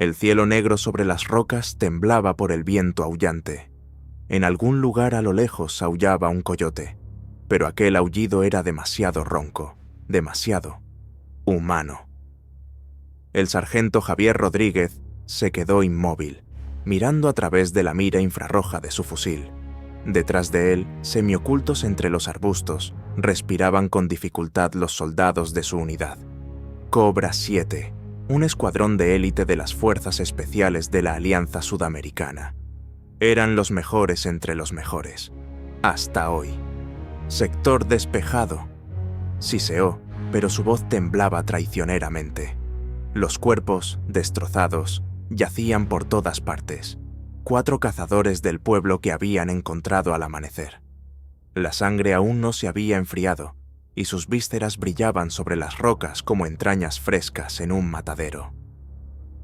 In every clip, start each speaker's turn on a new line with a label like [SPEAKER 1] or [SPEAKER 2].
[SPEAKER 1] El cielo negro sobre las rocas temblaba por el viento aullante. En algún lugar a lo lejos aullaba un coyote, pero aquel aullido era demasiado ronco, demasiado humano. El sargento Javier Rodríguez se quedó inmóvil, mirando a través de la mira infrarroja de su fusil. Detrás de él, semiocultos entre los arbustos, respiraban con dificultad los soldados de su unidad. Cobra 7, un escuadrón de élite de las Fuerzas Especiales de la Alianza Sudamericana. Eran los mejores entre los mejores. Hasta hoy. Sector despejado. Siseó, pero su voz temblaba traicioneramente. Los cuerpos, destrozados, yacían por todas partes. 4 cazadores del pueblo que habían encontrado al amanecer. La sangre aún no se había enfriado, y sus vísceras brillaban sobre las rocas como entrañas frescas en un matadero.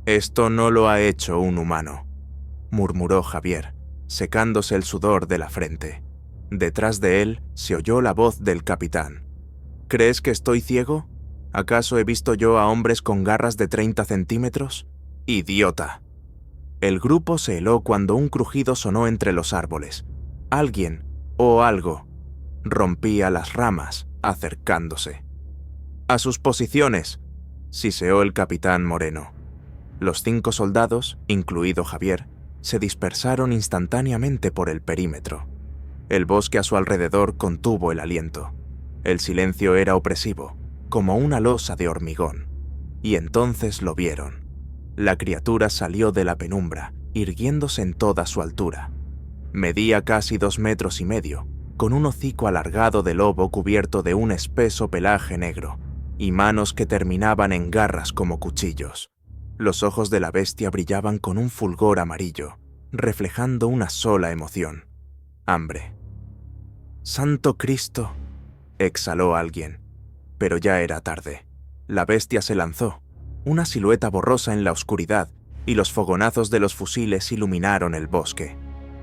[SPEAKER 1] «Esto no lo ha hecho un humano», murmuró Javier, secándose el sudor de la frente. Detrás de él se oyó la voz del capitán. «¿Crees que estoy ciego? ¿Acaso he visto yo a hombres con garras de 30 centímetros? ¡Idiota!». El grupo se heló cuando un crujido sonó entre los árboles. Alguien, o algo, rompía las ramas, acercándose. «¡A sus posiciones!», siseó el capitán Moreno. Los 5 soldados, incluido Javier, se dispersaron instantáneamente por el perímetro. El bosque a su alrededor contuvo el aliento. El silencio era opresivo, como una losa de hormigón. Y entonces lo vieron. La criatura salió de la penumbra, irguiéndose en toda su altura. Medía casi 2,5 metros, con un hocico alargado de lobo cubierto de un espeso pelaje negro, y manos que terminaban en garras como cuchillos. Los ojos de la bestia brillaban con un fulgor amarillo, reflejando una sola emoción: hambre. «¡Santo Cristo!», exhaló alguien, pero ya era tarde. La bestia se lanzó, una silueta borrosa en la oscuridad, y los fogonazos de los fusiles iluminaron el bosque.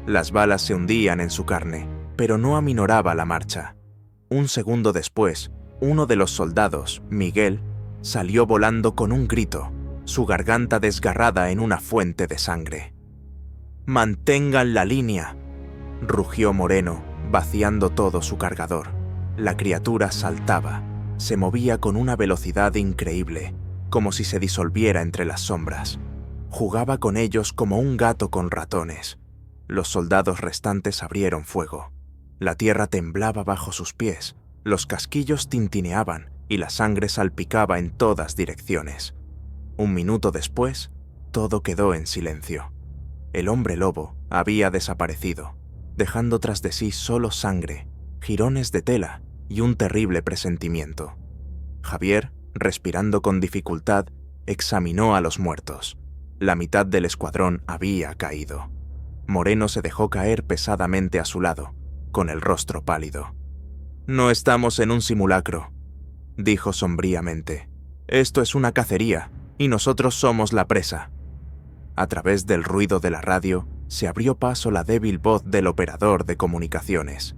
[SPEAKER 1] Las balas se hundían en su carne, pero no aminoraba la marcha. Un segundo después, uno de los soldados, Miguel, salió volando con un grito, su garganta desgarrada en una fuente de sangre. «¡Mantengan la línea!», rugió Moreno, vaciando todo su cargador. La criatura saltaba, se movía con una velocidad increíble, como si se disolviera entre las sombras. Jugaba con ellos como un gato con ratones. Los soldados restantes abrieron fuego. La tierra temblaba bajo sus pies, los casquillos tintineaban y la sangre salpicaba en todas direcciones. Un minuto después, todo quedó en silencio. El hombre lobo había desaparecido, dejando tras de sí solo sangre, jirones de tela y un terrible presentimiento. Javier, respirando con dificultad, examinó a los muertos. La mitad del escuadrón había caído. Moreno se dejó caer pesadamente a su lado, con el rostro pálido. «No estamos en un simulacro», dijo sombríamente. «Esto es una cacería, y nosotros somos la presa». A través del ruido de la radio, se abrió paso la débil voz del operador de comunicaciones.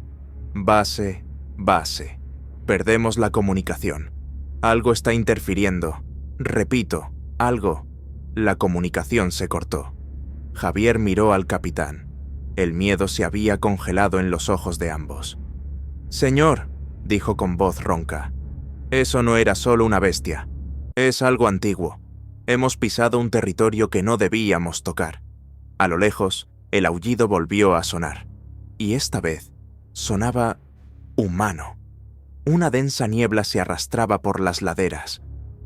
[SPEAKER 1] «Base, base. Perdemos la comunicación. Algo está interfiriendo. Repito, algo». La comunicación se cortó. Javier miró al capitán. El miedo se había congelado en los ojos de ambos. «Señor», dijo con voz ronca, «eso no era solo una bestia. Es algo antiguo. Hemos pisado un territorio que no debíamos tocar». A lo lejos, el aullido volvió a sonar. Y esta vez, sonaba humano. Una densa niebla se arrastraba por las laderas.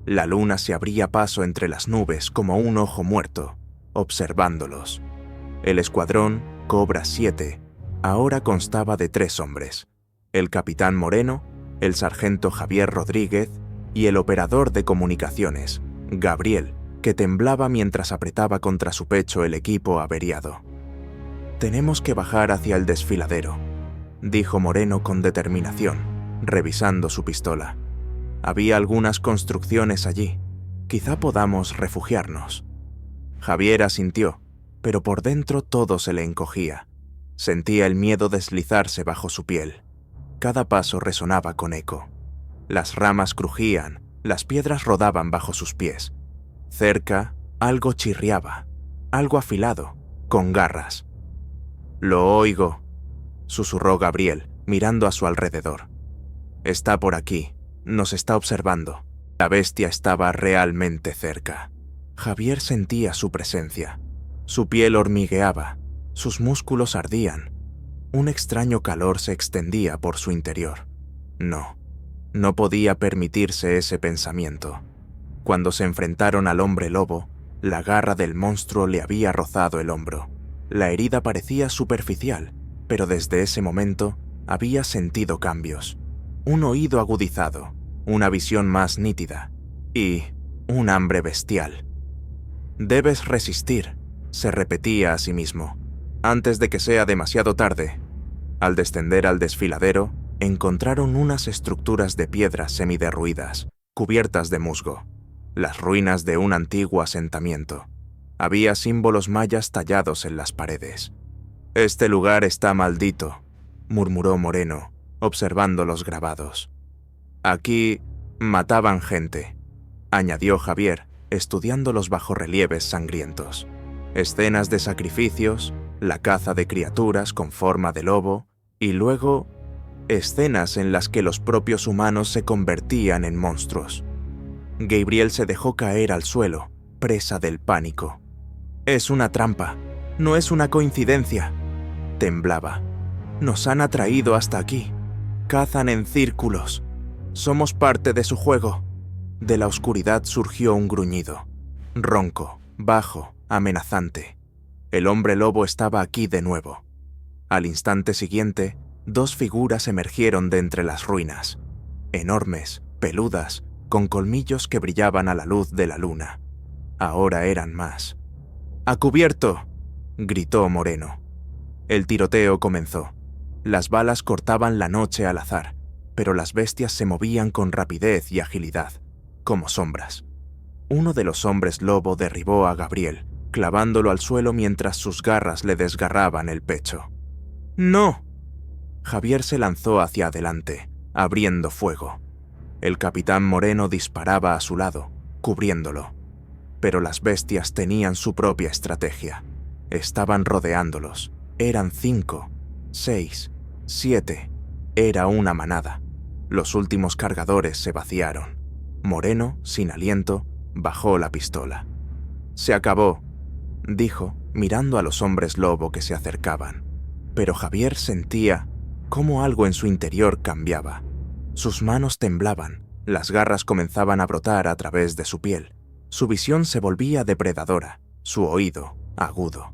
[SPEAKER 1] La luna se abría paso entre las nubes como un ojo muerto, observándolos. El escuadrón, Cobra 7, ahora constaba de 3 hombres: el capitán Moreno, el sargento Javier Rodríguez y el operador de comunicaciones, Gabriel, que temblaba mientras apretaba contra su pecho el equipo averiado. «Tenemos que bajar hacia el desfiladero», dijo Moreno con determinación, revisando su pistola. «Había algunas construcciones allí. Quizá podamos refugiarnos». Javier asintió, pero por dentro todo se le encogía. Sentía el miedo deslizarse bajo su piel. Cada paso resonaba con eco. Las ramas crujían, las piedras rodaban bajo sus pies. Cerca, Algo chirriaba, algo afilado, con garras. «Lo oigo», susurró Gabriel, mirando a su alrededor. «Está por aquí, nos está observando». La bestia estaba realmente cerca. Javier sentía su presencia. Su piel hormigueaba, sus músculos ardían. Un extraño calor se extendía por su interior. No podía permitirse ese pensamiento. Cuando se enfrentaron al hombre lobo, la garra del monstruo le había rozado el hombro. La herida parecía superficial, pero desde ese momento había sentido cambios. Un oído agudizado, una visión más nítida y un hambre bestial. «Debes resistir», se repetía a sí mismo, «antes de que sea demasiado tarde». Al descender al desfiladero, encontraron unas estructuras de piedra semiderruidas, cubiertas de musgo, las ruinas de un antiguo asentamiento. Había símbolos mayas tallados en las paredes. «Este lugar está maldito», murmuró Moreno, observando los grabados. «Aquí mataban gente», añadió Javier, estudiando los bajorrelieves sangrientos. Escenas de sacrificios, la caza de criaturas con forma de lobo, y luego escenas en las que los propios humanos se convertían en monstruos. Gabriel se dejó caer al suelo, presa del pánico. «Es una trampa, no es una coincidencia», temblaba. «Nos han atraído hasta aquí. Cazan en círculos. Somos parte de su juego». De la oscuridad surgió un gruñido, ronco, bajo, amenazante. El hombre lobo estaba aquí de nuevo. Al instante siguiente, dos figuras emergieron de entre las ruinas, enormes, peludas, con colmillos que brillaban a la luz de la luna. Ahora eran más. «¡A cubierto!», gritó Moreno. El tiroteo comenzó. Las balas cortaban la noche al azar, pero las bestias se movían con rapidez y agilidad, como sombras. Uno de los hombres lobo derribó a Gabriel, clavándolo al suelo mientras sus garras le desgarraban el pecho. «¡No!». Javier se lanzó hacia adelante, abriendo fuego. El capitán Moreno disparaba a su lado, cubriéndolo. Pero las bestias tenían su propia estrategia. Estaban rodeándolos. Eran 5, 6, 7. Era una manada. Los últimos cargadores se vaciaron. Moreno, sin aliento, bajó la pistola. «Se acabó», dijo, mirando a los hombres lobo que se acercaban. Pero Javier sentía cómo algo en su interior cambiaba. Sus manos temblaban, las garras comenzaban a brotar a través de su piel. Su visión se volvía depredadora, su oído agudo.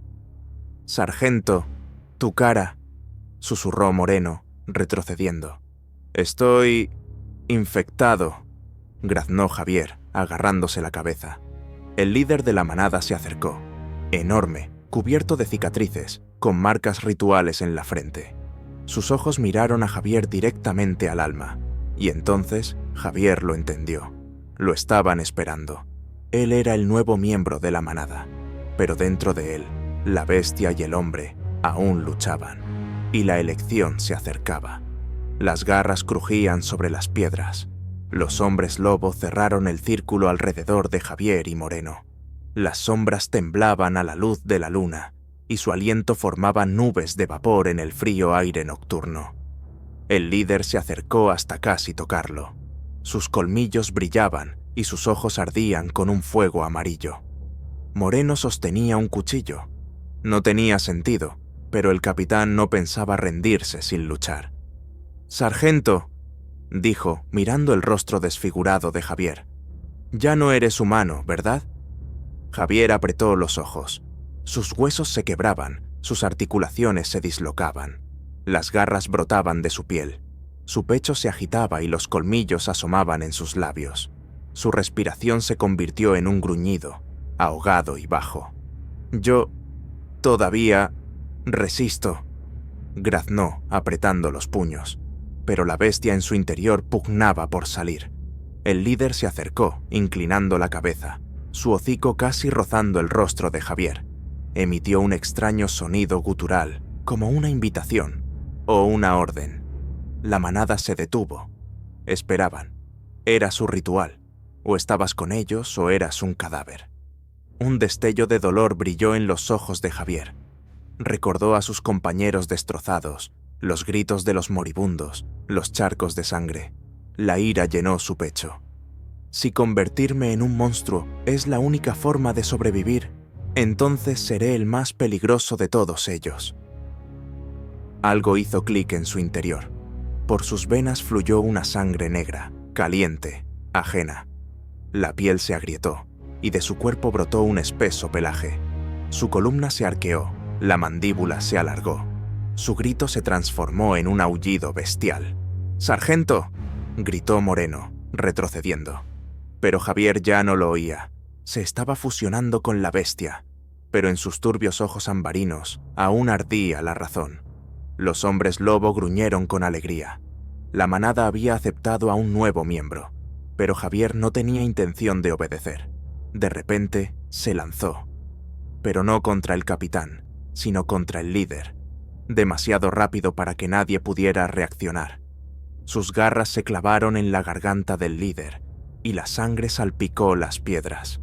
[SPEAKER 1] «Sargento, tu cara», susurró Moreno, retrocediendo. «Estoy infectado», graznó Javier, agarrándose la cabeza. El líder de la manada se acercó, enorme, cubierto de cicatrices, con marcas rituales en la frente. Sus ojos miraron a Javier directamente al alma, y entonces Javier lo entendió. Lo estaban esperando. Él era el nuevo miembro de la manada, pero dentro de él, la bestia y el hombre aún luchaban, y la elección se acercaba. Las garras crujían sobre las piedras. Los hombres lobo cerraron el círculo alrededor de Javier y Moreno. Las sombras temblaban a la luz de la luna, y su aliento formaba nubes de vapor en el frío aire nocturno. El líder se acercó hasta casi tocarlo. Sus colmillos brillaban y sus ojos ardían con un fuego amarillo. Moreno sostenía un cuchillo. No tenía sentido, pero el capitán no pensaba rendirse sin luchar. «Sargento», dijo, mirando el rostro desfigurado de Javier. «Ya no eres humano, ¿verdad?». Javier apretó los ojos. Sus huesos se quebraban, sus articulaciones se dislocaban. Las garras brotaban de su piel. Su pecho se agitaba y los colmillos asomaban en sus labios. Su respiración se convirtió en un gruñido, ahogado y bajo. «Yo todavía resisto», graznó, apretando los puños. Pero la bestia en su interior pugnaba por salir. El líder se acercó, inclinando la cabeza, su hocico casi rozando el rostro de Javier. Emitió un extraño sonido gutural, como una invitación o una orden. La manada se detuvo. Esperaban. Era su ritual. O estabas con ellos o eras un cadáver. Un destello de dolor brilló en los ojos de Javier. Recordó a sus compañeros destrozados, los gritos de los moribundos, los charcos de sangre. La ira llenó su pecho. Si convertirme en un monstruo es la única forma de sobrevivir, entonces seré el más peligroso de todos ellos. Algo hizo clic en su interior. Por sus venas fluyó una sangre negra, caliente, ajena. La piel se agrietó, y de su cuerpo brotó un espeso pelaje. Su columna se arqueó, la mandíbula se alargó. Su grito se transformó en un aullido bestial. ¡Sargento!, gritó Moreno, retrocediendo. Pero Javier ya no lo oía. Se estaba fusionando con la bestia, pero en sus turbios ojos ambarinos aún ardía la razón. Los hombres lobo gruñeron con alegría. La manada había aceptado a un nuevo miembro, pero Javier no tenía intención de obedecer. De repente, se lanzó. Pero no contra el capitán, sino contra el líder. Demasiado rápido para que nadie pudiera reaccionar. Sus garras se clavaron en la garganta del líder, y la sangre salpicó las piedras.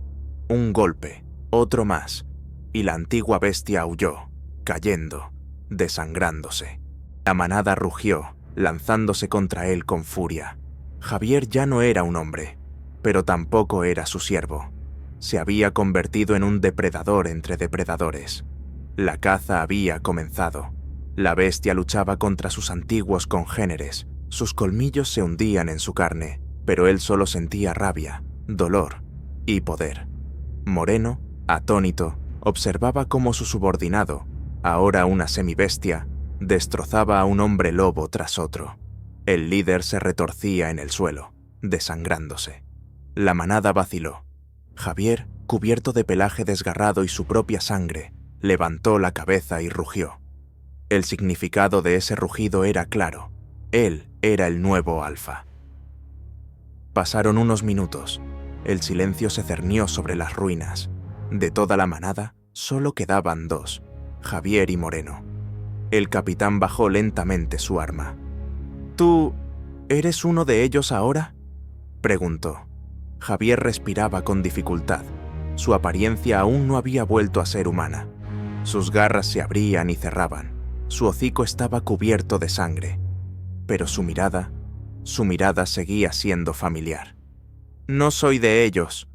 [SPEAKER 1] Un golpe, otro más, y la antigua bestia aulló, cayendo, desangrándose. La manada rugió, lanzándose contra él con furia. Javier ya no era un hombre, pero tampoco era su siervo. Se había convertido en un depredador entre depredadores. La caza había comenzado. La bestia luchaba contra sus antiguos congéneres. Sus colmillos se hundían en su carne, pero él solo sentía rabia, dolor y poder. Moreno, atónito, observaba cómo su subordinado, ahora una semibestia, destrozaba a un hombre lobo tras otro. El líder se retorcía en el suelo, desangrándose. La manada vaciló. Javier, cubierto de pelaje desgarrado y su propia sangre, levantó la cabeza y rugió. El significado de ese rugido era claro. Él era el nuevo Alfa. Pasaron unos minutos. El silencio se cernió sobre las ruinas. De toda la manada, solo quedaban dos, Javier y Moreno. El capitán bajó lentamente su arma. «¿Tú eres uno de ellos ahora?», preguntó. Javier respiraba con dificultad. Su apariencia aún no había vuelto a ser humana. Sus garras se abrían y cerraban. Su hocico estaba cubierto de sangre. Pero su mirada seguía siendo familiar. «No soy de ellos»,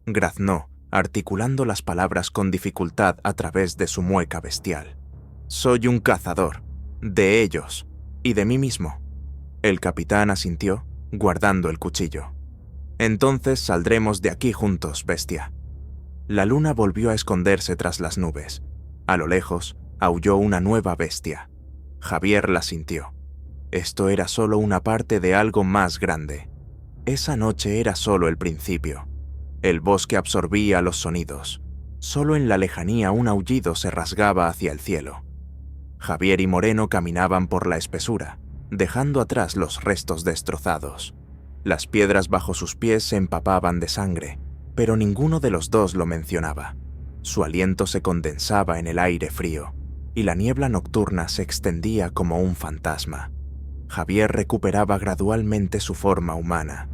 [SPEAKER 1] graznó, articulando las palabras con dificultad a través de su mueca bestial. «Soy un cazador, de ellos y de mí mismo». El capitán asintió, guardando el cuchillo. «Entonces saldremos de aquí juntos, bestia». La luna volvió a esconderse tras las nubes. A lo lejos, aulló una nueva bestia. Javier la sintió. Esto era solo una parte de algo más grande. Esa noche era solo el principio. El bosque absorbía los sonidos. Solo en la lejanía un aullido se rasgaba hacia el cielo. Javier y Moreno caminaban por la espesura, dejando atrás los restos destrozados. Las piedras bajo sus pies se empapaban de sangre, pero ninguno de los dos lo mencionaba. Su aliento se condensaba en el aire frío, y la niebla nocturna se extendía como un fantasma. Javier recuperaba gradualmente su forma humana.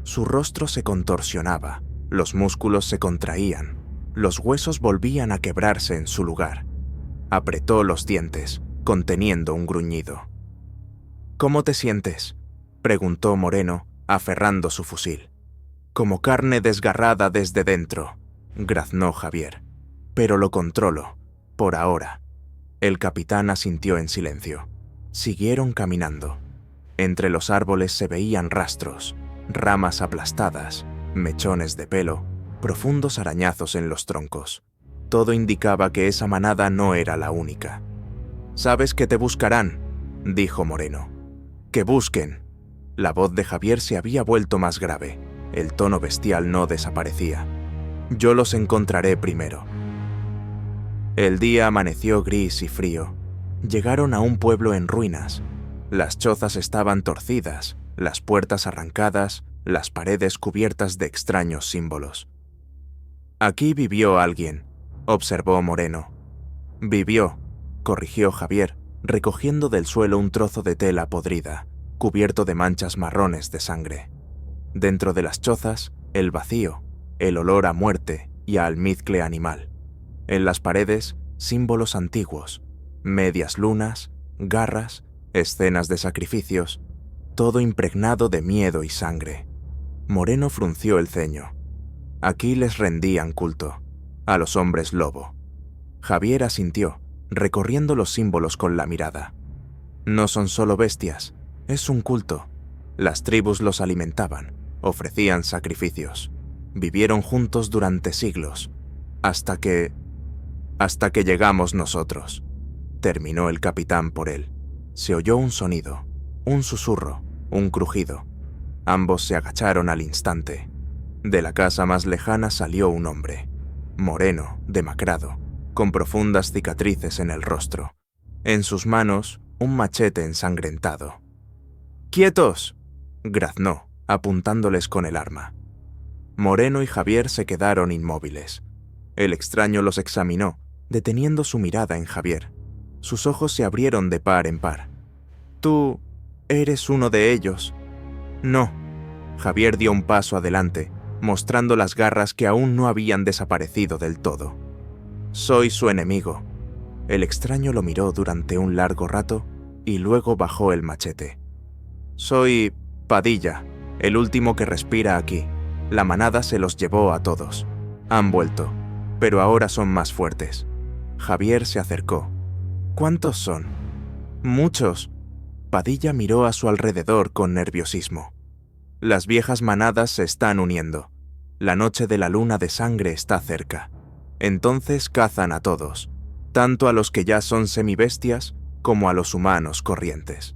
[SPEAKER 1] Su rostro se contorsionaba, los músculos se contraían, los huesos volvían a quebrarse en su lugar. Apretó los dientes, conteniendo un gruñido. «¿Cómo te sientes?», preguntó Moreno, aferrando su fusil. «Como carne desgarrada desde dentro», graznó Javier. «Pero lo controlo, por ahora». El capitán asintió en silencio. Siguieron caminando. Entre los árboles se veían rastros, ramas aplastadas, mechones de pelo, profundos arañazos en los troncos. Todo indicaba que esa manada no era la única. «Sabes que te buscarán», dijo Moreno. «Que busquen». La voz de Javier se había vuelto más grave. El tono bestial no desaparecía. «Yo los encontraré primero». El día amaneció gris y frío. Llegaron a un pueblo en ruinas. Las chozas estaban torcidas, las puertas arrancadas, las paredes cubiertas de extraños símbolos. «Aquí vivió alguien», observó Moreno. «Vivió», corrigió Javier, recogiendo del suelo un trozo de tela podrida, cubierto de manchas marrones de sangre. Dentro de las chozas, el vacío, el olor a muerte y a almizcle animal. En las paredes, símbolos antiguos, medias lunas, garras, escenas de sacrificios, todo impregnado de miedo y sangre. Moreno frunció el ceño. Aquí les rendían culto, a los hombres lobo. Javier asintió, recorriendo los símbolos con la mirada. No son solo bestias, es un culto. Las tribus los alimentaban, ofrecían sacrificios. Vivieron juntos durante siglos, hasta que llegamos nosotros. Terminó el capitán por él. Se oyó un sonido, un susurro, un crujido. Ambos se agacharon al instante. De la casa más lejana salió un hombre, moreno, demacrado, con profundas cicatrices en el rostro. En sus manos, un machete ensangrentado. ¡Quietos!, graznó, apuntándoles con el arma. Moreno y Javier se quedaron inmóviles. El extraño los examinó, deteniendo su mirada en Javier. Sus ojos se abrieron de par en par. «¿Tú eres uno de ellos?» «No». Javier dio un paso adelante, mostrando las garras que aún no habían desaparecido del todo. «Soy su enemigo». El extraño lo miró durante un largo rato y luego bajó el machete. «Soy Padilla, el último que respira aquí. La manada se los llevó a todos. Han vuelto, pero ahora son más fuertes». Javier se acercó. «¿Cuántos son?» «Muchos». Padilla miró a su alrededor con nerviosismo. «Las viejas manadas se están uniendo. La noche de la luna de sangre está cerca. Entonces cazan a todos, tanto a los que ya son semibestias como a los humanos corrientes».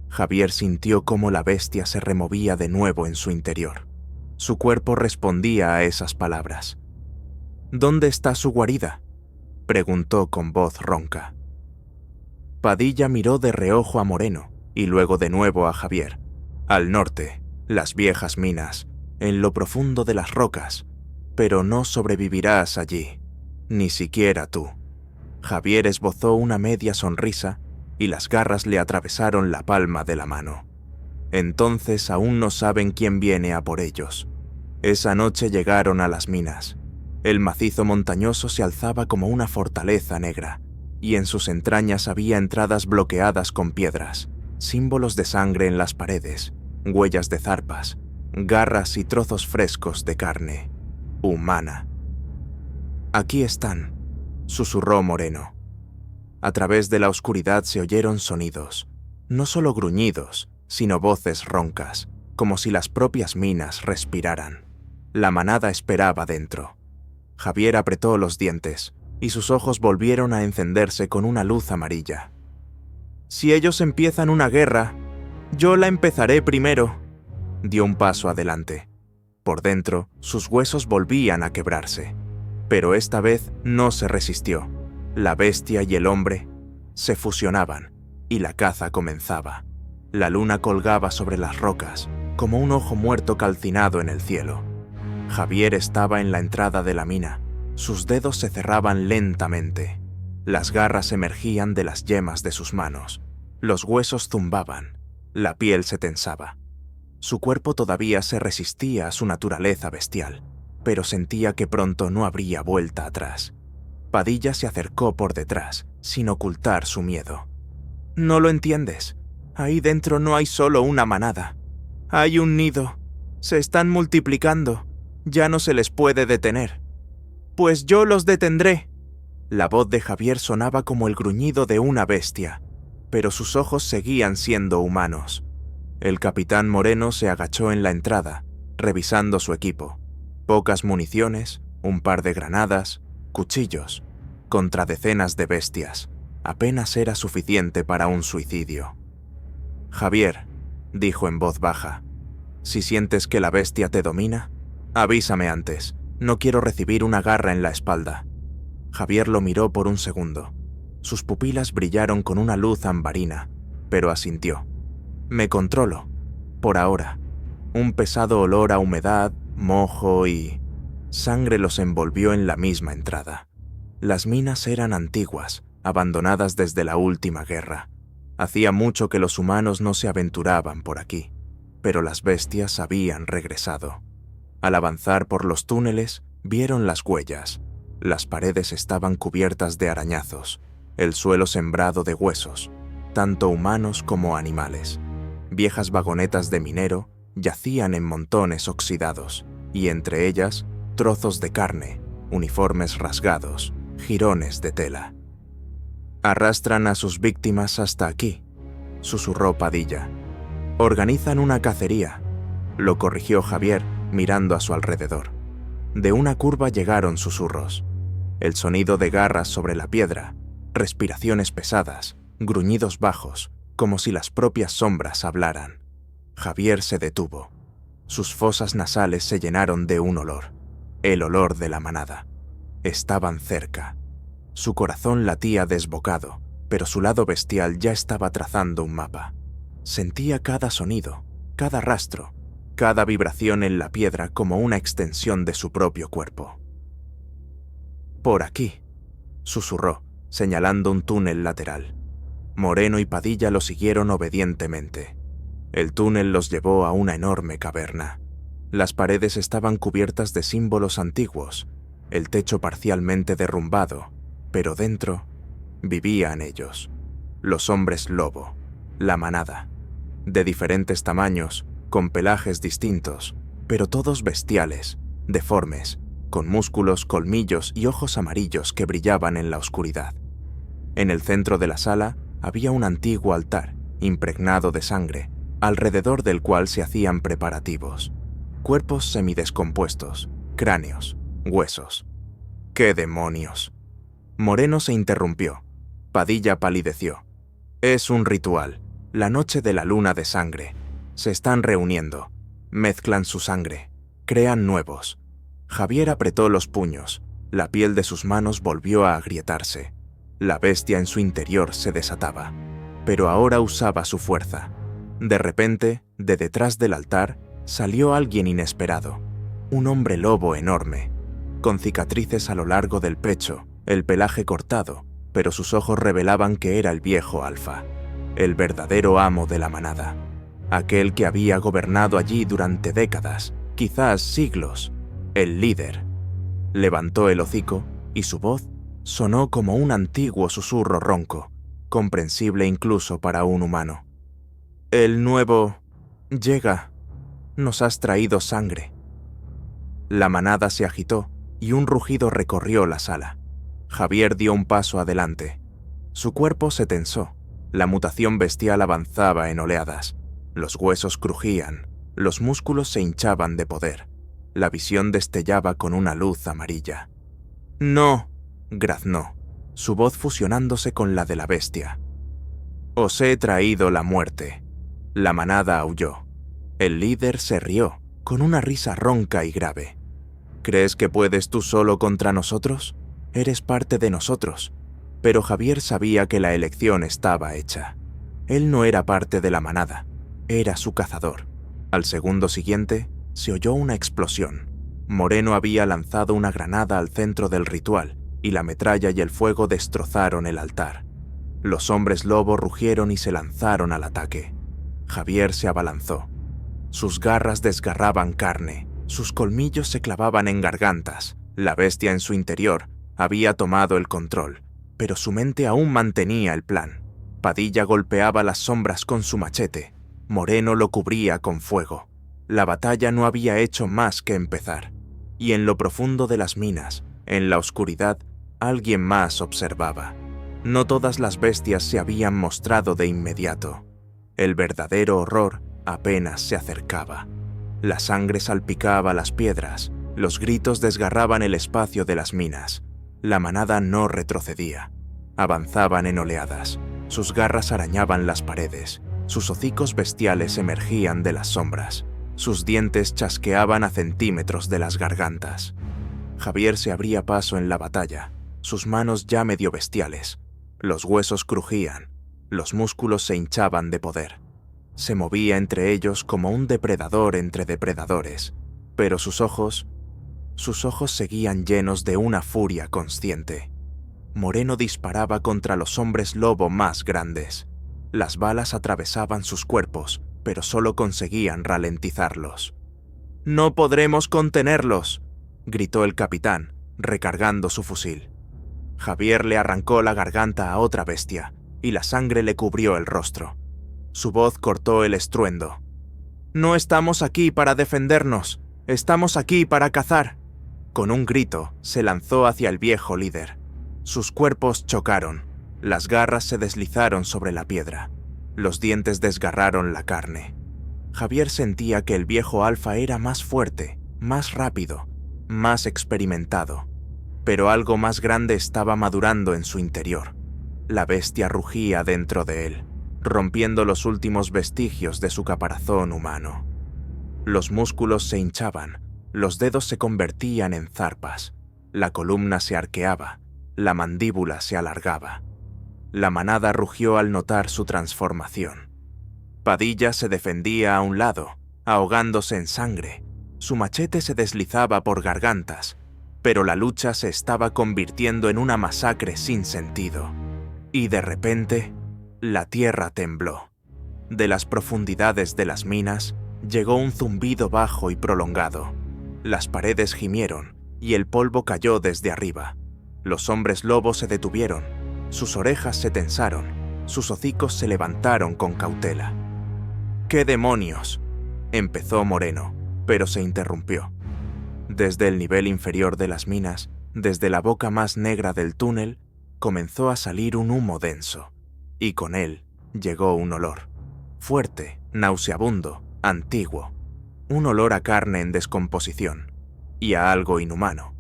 [SPEAKER 1] Javier sintió cómo la bestia se removía de nuevo en su interior. Su cuerpo respondía a esas palabras. «¿Dónde está su guarida?», preguntó con voz ronca. Padilla miró de reojo a Moreno y luego de nuevo a Javier. «Al norte, las viejas minas, en lo profundo de las rocas, pero no sobrevivirás allí, ni siquiera tú». Javier esbozó una media sonrisa y las garras le atravesaron la palma de la mano. «Entonces aún no saben quién viene a por ellos». Esa noche llegaron a las minas. El macizo montañoso se alzaba como una fortaleza negra, y en sus entrañas había entradas bloqueadas con piedras, símbolos de sangre en las paredes, huellas de zarpas, garras y trozos frescos de carne humana. «Aquí están», susurró Moreno. A través de la oscuridad se oyeron sonidos, no solo gruñidos, sino voces roncas, como si las propias minas respiraran. La manada esperaba dentro. Javier apretó los dientes, y sus ojos volvieron a encenderse con una luz amarilla. «Si ellos empiezan una guerra, yo la empezaré primero». Dio un paso adelante. Por dentro, sus huesos volvían a quebrarse. Pero esta vez no se resistió. La bestia y el hombre se fusionaban, y la caza comenzaba. La luna colgaba sobre las rocas, como un ojo muerto calcinado en el cielo. Javier estaba en la entrada de la mina. Sus dedos se cerraban lentamente. Las garras emergían de las yemas de sus manos. Los huesos zumbaban. La piel se tensaba. Su cuerpo todavía se resistía a su naturaleza bestial, pero sentía que pronto no habría vuelta atrás. Padilla se acercó por detrás, sin ocultar su miedo. «No lo entiendes. Ahí dentro no hay solo una manada. Hay un nido. Se están multiplicando. Ya no se les puede detener». «Pues yo los detendré». La voz de Javier sonaba como el gruñido de una bestia, pero sus ojos seguían siendo humanos. El capitán Moreno se agachó en la entrada, revisando su equipo. Pocas municiones, un par de granadas, cuchillos, contra decenas de bestias. Apenas era suficiente para un suicidio. «Javier», dijo en voz baja, «si sientes que la bestia te domina, avísame antes. No quiero recibir una garra en la espalda». Javier lo miró por un segundo. Sus pupilas brillaron con una luz ambarina, pero asintió. «Me controlo, por ahora». Un pesado olor a humedad, mojo y sangre los envolvió en la misma entrada. Las minas eran antiguas, abandonadas desde la última guerra. Hacía mucho que los humanos no se aventuraban por aquí, pero las bestias habían regresado. Al avanzar por los túneles, Vieron las huellas. Las paredes estaban cubiertas de arañazos, el suelo sembrado de huesos, tanto humanos como animales. Viejas vagonetas de minero yacían en montones oxidados, y entre ellas, trozos de carne, uniformes rasgados, jirones de tela. «Arrastran a sus víctimas hasta aquí», susurró Padilla. «Organizan una cacería», lo corrigió Javier mirando a su alrededor. De una curva llegaron susurros. El sonido de garras sobre la piedra, respiraciones pesadas, gruñidos bajos, como si las propias sombras hablaran. Javier se detuvo. Sus fosas nasales se llenaron de un olor, el olor de la manada. Estaban cerca. Su corazón latía desbocado, pero su lado bestial ya estaba trazando un mapa. Sentía cada sonido, cada rastro, cada vibración en la piedra como una extensión de su propio cuerpo. «Por aquí», susurró, señalando un túnel lateral. Moreno y Padilla lo siguieron obedientemente. El túnel los llevó a una enorme caverna. Las paredes estaban cubiertas de símbolos antiguos, el techo parcialmente derrumbado, pero dentro vivían ellos, los hombres lobo, la manada, de diferentes tamaños, con pelajes distintos, pero todos bestiales, deformes, con músculos, colmillos y ojos amarillos que brillaban en la oscuridad. En el centro de la sala había un antiguo altar, impregnado de sangre, alrededor del cual se hacían preparativos. Cuerpos semidescompuestos, cráneos, huesos. ¡Qué demonios! Moreno se interrumpió. Padilla palideció. «Es un ritual, la noche de la luna de sangre. Se están reuniendo, mezclan su sangre, crean nuevos». Javier apretó los puños, la piel de sus manos volvió a agrietarse. La bestia en su interior se desataba, pero ahora usaba su fuerza. De repente, de detrás del altar, salió alguien inesperado, un hombre lobo enorme, con cicatrices a lo largo del pecho, el pelaje cortado, pero sus ojos revelaban que era el viejo Alfa, el verdadero amo de la manada, aquel que había gobernado allí durante décadas, quizás siglos, el líder. Levantó el hocico y su voz sonó como un antiguo susurro ronco, comprensible incluso para un humano. «El nuevo llega. Nos has traído sangre». La manada se agitó y un rugido recorrió la sala. Javier dio un paso adelante. Su cuerpo se tensó. La mutación bestial avanzaba en oleadas. Los huesos crujían, los músculos se hinchaban de poder. La visión destellaba con una luz amarilla. «No», graznó, su voz fusionándose con la de la bestia. «Os he traído la muerte». La manada aulló. El líder se rió, con una risa ronca y grave. «¿Crees que puedes tú solo contra nosotros? Eres parte de nosotros». Pero Javier sabía que la elección estaba hecha. Él no era parte de la manada, era su cazador. Al segundo siguiente, se oyó una explosión. Moreno había lanzado una granada al centro del ritual, y la metralla y el fuego destrozaron el altar. Los hombres lobo rugieron y se lanzaron al ataque. Javier se abalanzó. Sus garras desgarraban carne, sus colmillos se clavaban en gargantas. La bestia en su interior había tomado el control, pero su mente aún mantenía el plan. Padilla golpeaba las sombras con su machete. Moreno lo cubría con fuego. La batalla no había hecho más que empezar. Y en lo profundo de las minas, en la oscuridad, alguien más observaba. No todas las bestias se habían mostrado de inmediato. El verdadero horror apenas se acercaba. La sangre salpicaba las piedras, los gritos desgarraban el espacio de las minas. La manada no retrocedía. Avanzaban en oleadas. Sus garras arañaban las paredes. Sus hocicos bestiales emergían de las sombras. Sus dientes chasqueaban a centímetros de las gargantas. Javier se abría paso en la batalla, sus manos ya medio bestiales. Los huesos crujían, los músculos se hinchaban de poder. Se movía entre ellos como un depredador entre depredadores, pero sus ojos seguían llenos de una furia consciente. Moreno disparaba contra los hombres lobo más grandes. Las balas atravesaban sus cuerpos, pero solo conseguían ralentizarlos. «No podremos contenerlos», gritó el capitán, recargando su fusil. Javier le arrancó la garganta a otra bestia, y la sangre le cubrió el rostro. Su voz cortó el estruendo. «No estamos aquí para defendernos, estamos aquí para cazar». Con un grito, se lanzó hacia el viejo líder. Sus cuerpos chocaron, las garras se deslizaron sobre la piedra, los dientes desgarraron la carne. Javier sentía que el viejo alfa era más fuerte, más rápido, más experimentado, pero algo más grande estaba madurando en su interior. La bestia rugía dentro de él, rompiendo los últimos vestigios de su caparazón humano. Los músculos se hinchaban, los dedos se convertían en zarpas, la columna se arqueaba, la mandíbula se alargaba. La manada rugió al notar su transformación. Padilla se defendía a un lado, ahogándose en sangre. Su machete se deslizaba por gargantas, pero la lucha se estaba convirtiendo en una masacre sin sentido. Y de repente, la tierra tembló. De las profundidades de las minas llegó un zumbido bajo y prolongado. Las paredes gimieron y el polvo cayó desde arriba. Los hombres lobos se detuvieron, sus orejas se tensaron, sus hocicos se levantaron con cautela. «¿Qué demonios?», empezó Moreno, pero se interrumpió. Desde el nivel inferior de las minas, desde la boca más negra del túnel, comenzó a salir un humo denso, y con él llegó un olor, fuerte, nauseabundo, antiguo, un olor a carne en descomposición, y a algo inhumano.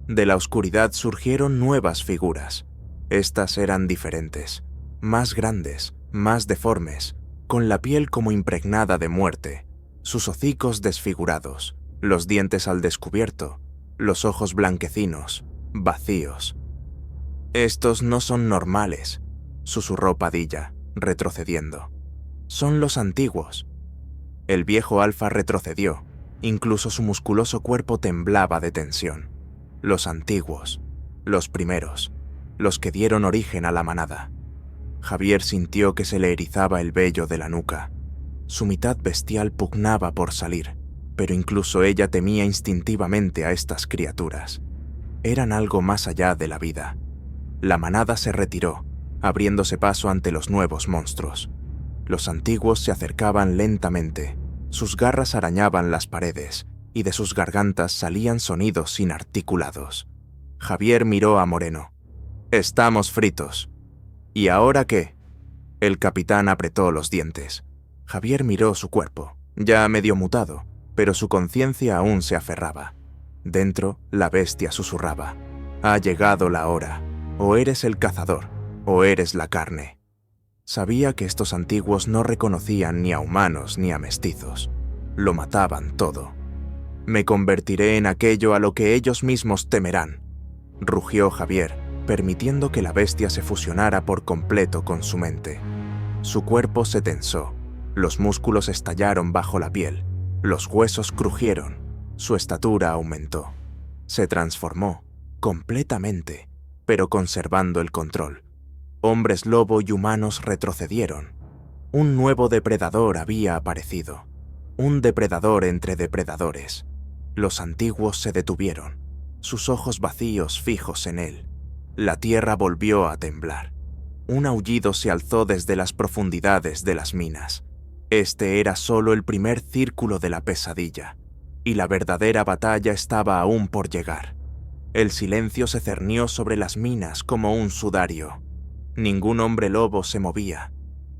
[SPEAKER 1] De la oscuridad surgieron nuevas figuras. Estas eran diferentes, más grandes, más deformes, con la piel como impregnada de muerte, sus hocicos desfigurados, los dientes al descubierto, los ojos blanquecinos, vacíos. «Estos no son normales», susurró Padilla, retrocediendo. «Son los antiguos». El viejo alfa retrocedió, incluso su musculoso cuerpo temblaba de tensión. Los antiguos, los primeros, los que dieron origen a la manada. Javier sintió que se le erizaba el vello de la nuca. Su mitad bestial pugnaba por salir, pero incluso ella temía instintivamente a estas criaturas. Eran algo más allá de la vida. La manada se retiró, abriéndose paso ante los nuevos monstruos. Los antiguos se acercaban lentamente, sus garras arañaban las paredes, y de sus gargantas salían sonidos inarticulados. Javier miró a Moreno. «Estamos fritos». «¿Y ahora qué?». El capitán apretó los dientes. Javier miró su cuerpo, ya medio mutado, pero su conciencia aún se aferraba. Dentro, la bestia susurraba. «Ha llegado la hora. O eres el cazador, o eres la carne». Sabía que estos antiguos no reconocían ni a humanos ni a mestizos. Lo mataban todo. «Me convertiré en aquello a lo que ellos mismos temerán», rugió Javier, permitiendo que la bestia se fusionara por completo con su mente. Su cuerpo se tensó, los músculos estallaron bajo la piel, los huesos crujieron, su estatura aumentó. Se transformó, completamente, pero conservando el control. Hombres lobo y humanos retrocedieron. Un nuevo depredador había aparecido. Un depredador entre depredadores. Los antiguos se detuvieron, sus ojos vacíos fijos en él. La tierra volvió a temblar. Un aullido se alzó desde las profundidades de las minas. Este era solo el primer círculo de la pesadilla, y la verdadera batalla estaba aún por llegar. El silencio se cernió sobre las minas como un sudario. Ningún hombre lobo se movía.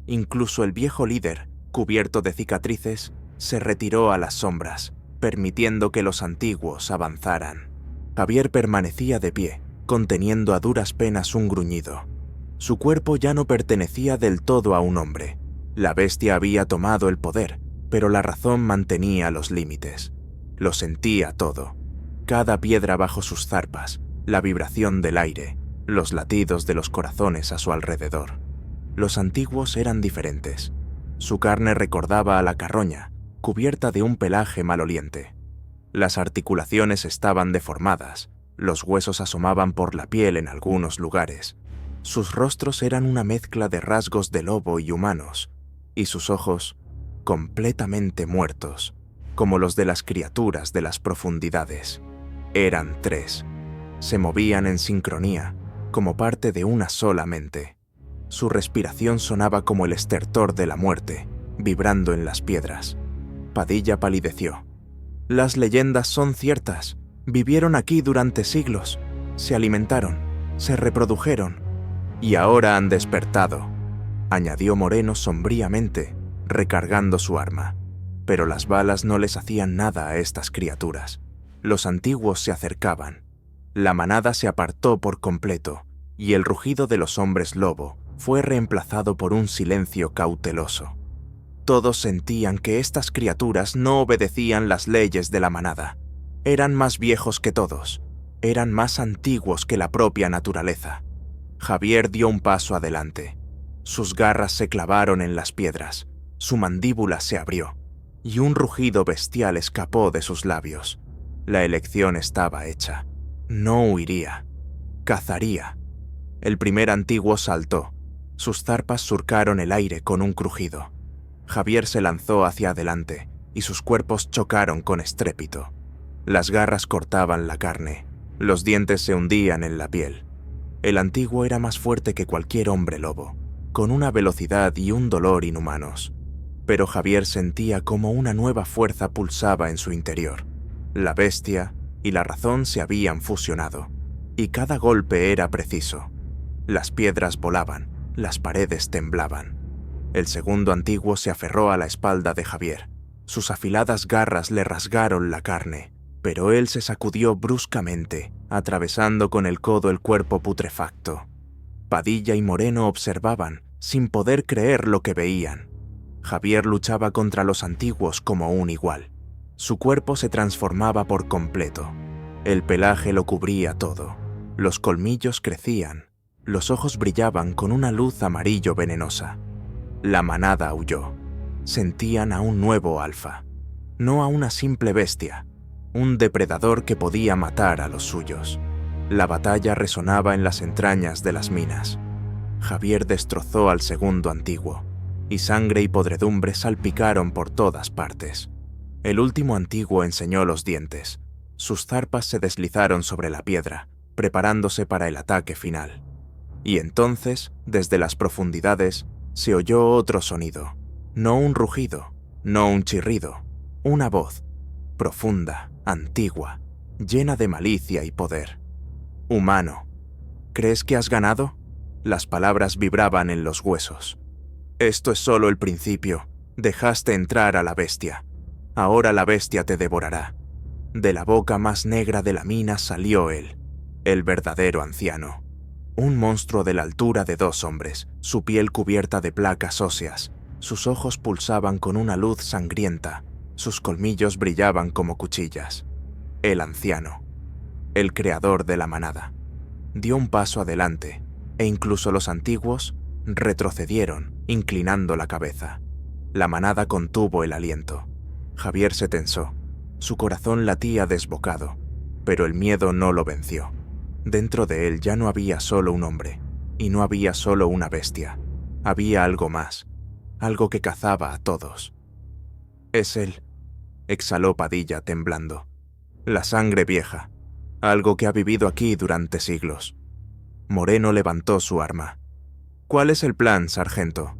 [SPEAKER 1] Incluso el viejo líder, cubierto de cicatrices, se retiró a las sombras, permitiendo que los antiguos avanzaran. Javier permanecía de pie, conteniendo a duras penas un gruñido. Su cuerpo ya no pertenecía del todo a un hombre. La bestia había tomado el poder, pero la razón mantenía los límites. Lo sentía todo. Cada piedra bajo sus zarpas, la vibración del aire, los latidos de los corazones a su alrededor. Los antiguos eran diferentes. Su carne recordaba a la carroña, cubierta de un pelaje maloliente. Las articulaciones estaban deformadas, los huesos asomaban por la piel en algunos lugares. Sus rostros eran una mezcla de rasgos de lobo y humanos, y sus ojos completamente muertos, como los de las criaturas de las profundidades. Eran 3. Se movían en sincronía, como parte de una sola mente. Su respiración sonaba como el estertor de la muerte, vibrando en las piedras. Padilla palideció. Las leyendas son ciertas. Vivieron aquí durante siglos. Se alimentaron, se reprodujeron. Y ahora han despertado, añadió Moreno sombríamente, recargando su arma. Pero las balas no les hacían nada a estas criaturas. Los antiguos se acercaban. La manada se apartó por completo, y el rugido de los hombres lobo fue reemplazado por un silencio cauteloso. Todos sentían que estas criaturas no obedecían las leyes de la manada. Eran más viejos que todos. Eran más antiguos que la propia naturaleza. Javier dio un paso adelante. Sus garras se clavaron en las piedras. Su mandíbula se abrió, y un rugido bestial escapó de sus labios. La elección estaba hecha. No huiría. Cazaría. El primer antiguo saltó. Sus zarpas surcaron el aire con un crujido. Javier se lanzó hacia adelante, y sus cuerpos chocaron con estrépito. Las garras cortaban la carne. Los dientes se hundían en la piel. El antiguo era más fuerte que cualquier hombre lobo, con una velocidad y un dolor inhumanos. Pero Javier sentía como una nueva fuerza pulsaba en su interior. La bestia y la razón se habían fusionado, y cada golpe era preciso. Las piedras volaban, las paredes temblaban. El segundo antiguo se aferró a la espalda de Javier. Sus afiladas garras le rasgaron la carne, pero él se sacudió bruscamente, atravesando con el codo el cuerpo putrefacto. Padilla y Moreno observaban, sin poder creer lo que veían. Javier luchaba contra los antiguos como un igual. Su cuerpo se transformaba por completo. El pelaje lo cubría todo. Los colmillos crecían. Los ojos brillaban con una luz amarillo venenosa. La manada huyó. Sentían a un nuevo alfa. No a una simple bestia. Un depredador que podía matar a los suyos. La batalla resonaba en las entrañas de las minas. Javier destrozó al segundo antiguo, y sangre y podredumbre salpicaron por todas partes. El último antiguo enseñó los dientes. Sus zarpas se deslizaron sobre la piedra, preparándose para el ataque final. Y entonces, desde las profundidades, se oyó otro sonido. No un rugido, no un chirrido, una voz, profunda, antigua, llena de malicia y poder. Humano, ¿crees que has ganado? Las palabras vibraban en los huesos. Esto es solo el principio. Dejaste entrar a la bestia. Ahora la bestia te devorará. De la boca más negra de la mina salió él, el verdadero anciano. Un monstruo de la altura de 2 hombres, su piel cubierta de placas óseas. Sus ojos pulsaban con una luz sangrienta. Sus colmillos brillaban como cuchillas. El anciano, el creador de la manada, dio un paso adelante, e incluso los antiguos retrocedieron, inclinando la cabeza. La manada contuvo el aliento. Javier se tensó. Su corazón latía desbocado, pero el miedo no lo venció. Dentro de él ya no había solo un hombre, y no había solo una bestia. Había algo más, algo que cazaba a todos. «Es él», exhaló Padilla temblando. «La sangre vieja, algo que ha vivido aquí durante siglos». Moreno levantó su arma. «¿Cuál es el plan, sargento?»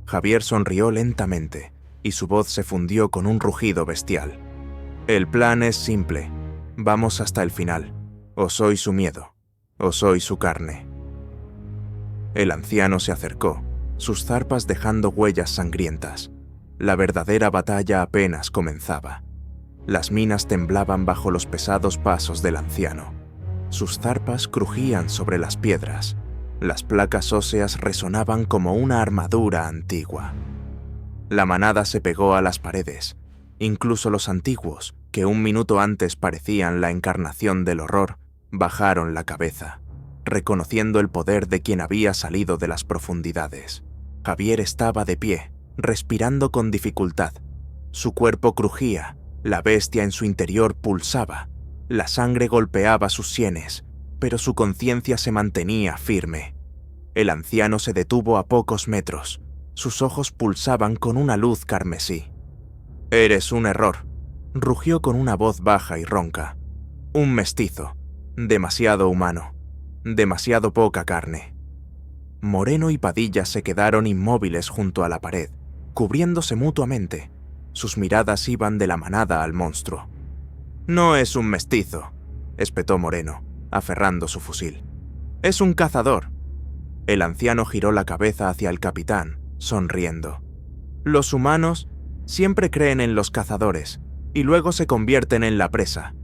[SPEAKER 1] Javier sonrió lentamente, y su voz se fundió con un rugido bestial. «El plan es simple. Vamos hasta el final. O soy su miedo, o soy su carne». El anciano se acercó, sus zarpas dejando huellas sangrientas. La verdadera batalla apenas comenzaba. Las minas temblaban bajo los pesados pasos del anciano. Sus zarpas crujían sobre las piedras. Las placas óseas resonaban como una armadura antigua. La manada se pegó a las paredes. Incluso los antiguos, que un minuto antes parecían la encarnación del horror, bajaron la cabeza, reconociendo el poder de quien había salido de las profundidades. Javier estaba de pie, respirando con dificultad. Su cuerpo crujía, la bestia en su interior pulsaba, la sangre golpeaba sus sienes, pero su conciencia se mantenía firme. El anciano se detuvo a pocos metros. Sus ojos pulsaban con una luz carmesí. «Eres un error», rugió con una voz baja y ronca. Un mestizo, demasiado humano, demasiado poca carne. Moreno y Padilla se quedaron inmóviles junto a la pared, cubriéndose mutuamente. Sus miradas iban de la manada al monstruo. «No es un mestizo», espetó Moreno, aferrando su fusil. «Es un cazador». El anciano giró la cabeza hacia el capitán, sonriendo. «Los humanos siempre creen en los cazadores y luego se convierten en la presa».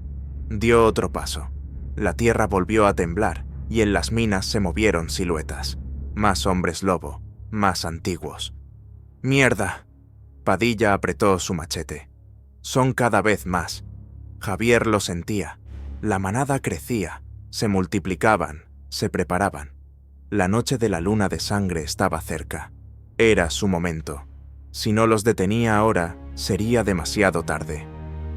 [SPEAKER 1] Dio otro paso. La tierra volvió a temblar y en las minas se movieron siluetas. Más hombres lobo, más antiguos. «¡Mierda!». Padilla apretó su machete. «Son cada vez más». Javier lo sentía. La manada crecía, se multiplicaban, se preparaban. La noche de la luna de sangre estaba cerca. Era su momento. Si no los detenía ahora, sería demasiado tarde.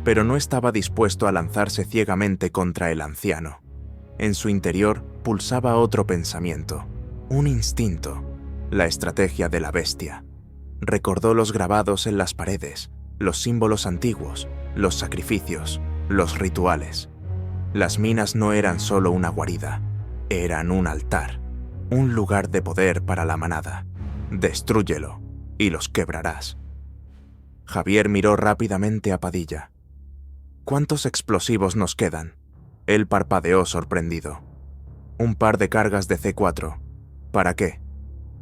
[SPEAKER 1] Pero no estaba dispuesto a lanzarse ciegamente contra el anciano. En su interior pulsaba otro pensamiento, un instinto, la estrategia de la bestia. Recordó los grabados en las paredes, los símbolos antiguos, los sacrificios, los rituales. Las minas no eran solo una guarida, eran un altar, un lugar de poder para la manada. Destrúyelo y los quebrarás. Javier miró rápidamente a Padilla. «¿Cuántos explosivos nos quedan?». Él parpadeó sorprendido. «Un par de cargas de C4. ¿Para qué?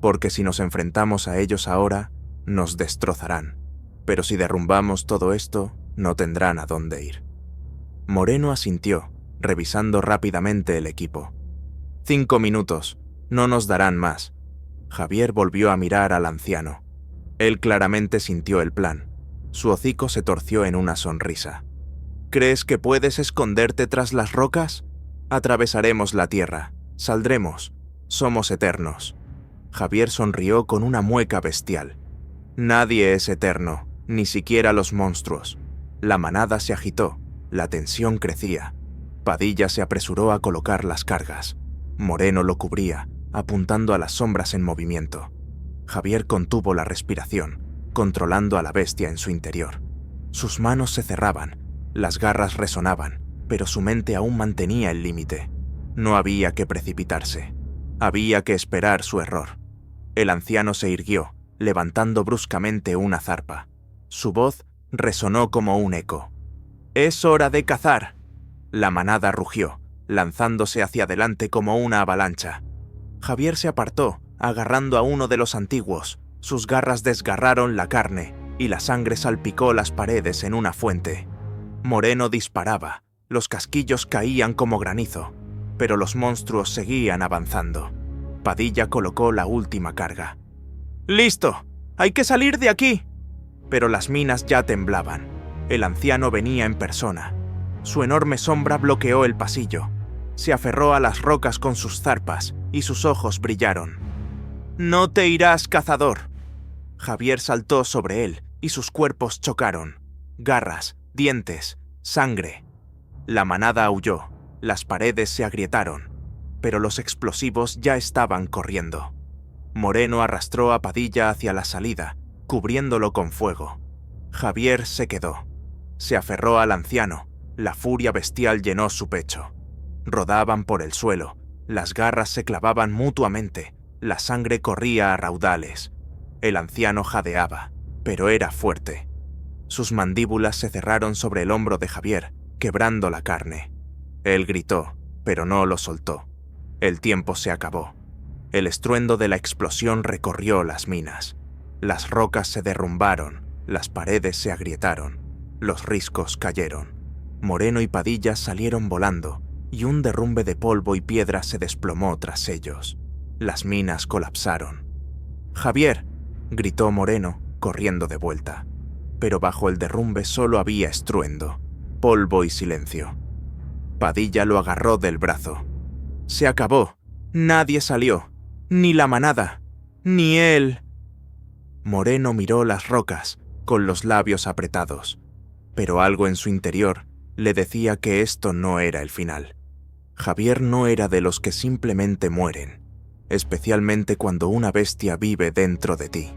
[SPEAKER 1] Porque si nos enfrentamos a ellos ahora, nos destrozarán. Pero si derrumbamos todo esto, no tendrán a dónde ir». Moreno asintió, revisando rápidamente el equipo. 5 minutos, no nos darán más. Javier volvió a mirar al anciano. Él claramente sintió el plan. Su hocico se torció en una sonrisa. «¿Crees que puedes esconderte tras las rocas? Atravesaremos la tierra, saldremos, somos eternos». Javier sonrió con una mueca bestial. «Nadie es eterno, ni siquiera los monstruos». La manada se agitó, la tensión crecía. Padilla se apresuró a colocar las cargas. Moreno lo cubría, apuntando a las sombras en movimiento. Javier contuvo la respiración, controlando a la bestia en su interior. Sus manos se cerraban, las garras resonaban, pero su mente aún mantenía el límite. No había que precipitarse. Había que esperar su error. El anciano se irguió, levantando bruscamente una zarpa. Su voz resonó como un eco. «¡Es hora de cazar!». La manada rugió, lanzándose hacia adelante como una avalancha. Javier se apartó, agarrando a uno de los antiguos. Sus garras desgarraron la carne y la sangre salpicó las paredes en una fuente. Moreno disparaba, los casquillos caían como granizo, pero los monstruos seguían avanzando. Padilla colocó la última carga. «¡Listo! ¡Hay que salir de aquí!». Pero las minas ya temblaban. El anciano venía en persona. Su enorme sombra bloqueó el pasillo. Se aferró a las rocas con sus zarpas y sus ojos brillaron. «¡No te irás, cazador!». Javier saltó sobre él y sus cuerpos chocaron. Garras, dientes, sangre. La manada aulló, las paredes se agrietaron, pero los explosivos ya estaban corriendo. Moreno arrastró a Padilla hacia la salida, cubriéndolo con fuego. Javier se quedó. Se aferró al anciano, la furia bestial llenó su pecho. Rodaban por el suelo, las garras se clavaban mutuamente, la sangre corría a raudales. El anciano jadeaba, pero era fuerte. Sus mandíbulas se cerraron sobre el hombro de Javier, quebrando la carne. Él gritó, pero no lo soltó. El tiempo se acabó. El estruendo de la explosión recorrió las minas. Las rocas se derrumbaron, las paredes se agrietaron, los riscos cayeron. Moreno y Padilla salieron volando, y un derrumbe de polvo y piedra se desplomó tras ellos. Las minas colapsaron. «¡Javier!», gritó Moreno, corriendo de vuelta. Pero bajo el derrumbe solo había estruendo, polvo y silencio. Padilla lo agarró del brazo. «Se acabó. Nadie salió. Ni la manada. Ni él». Moreno miró las rocas, con los labios apretados. Pero algo en su interior le decía que esto no era el final. Javier no era de los que simplemente mueren, especialmente cuando una bestia vive dentro de ti.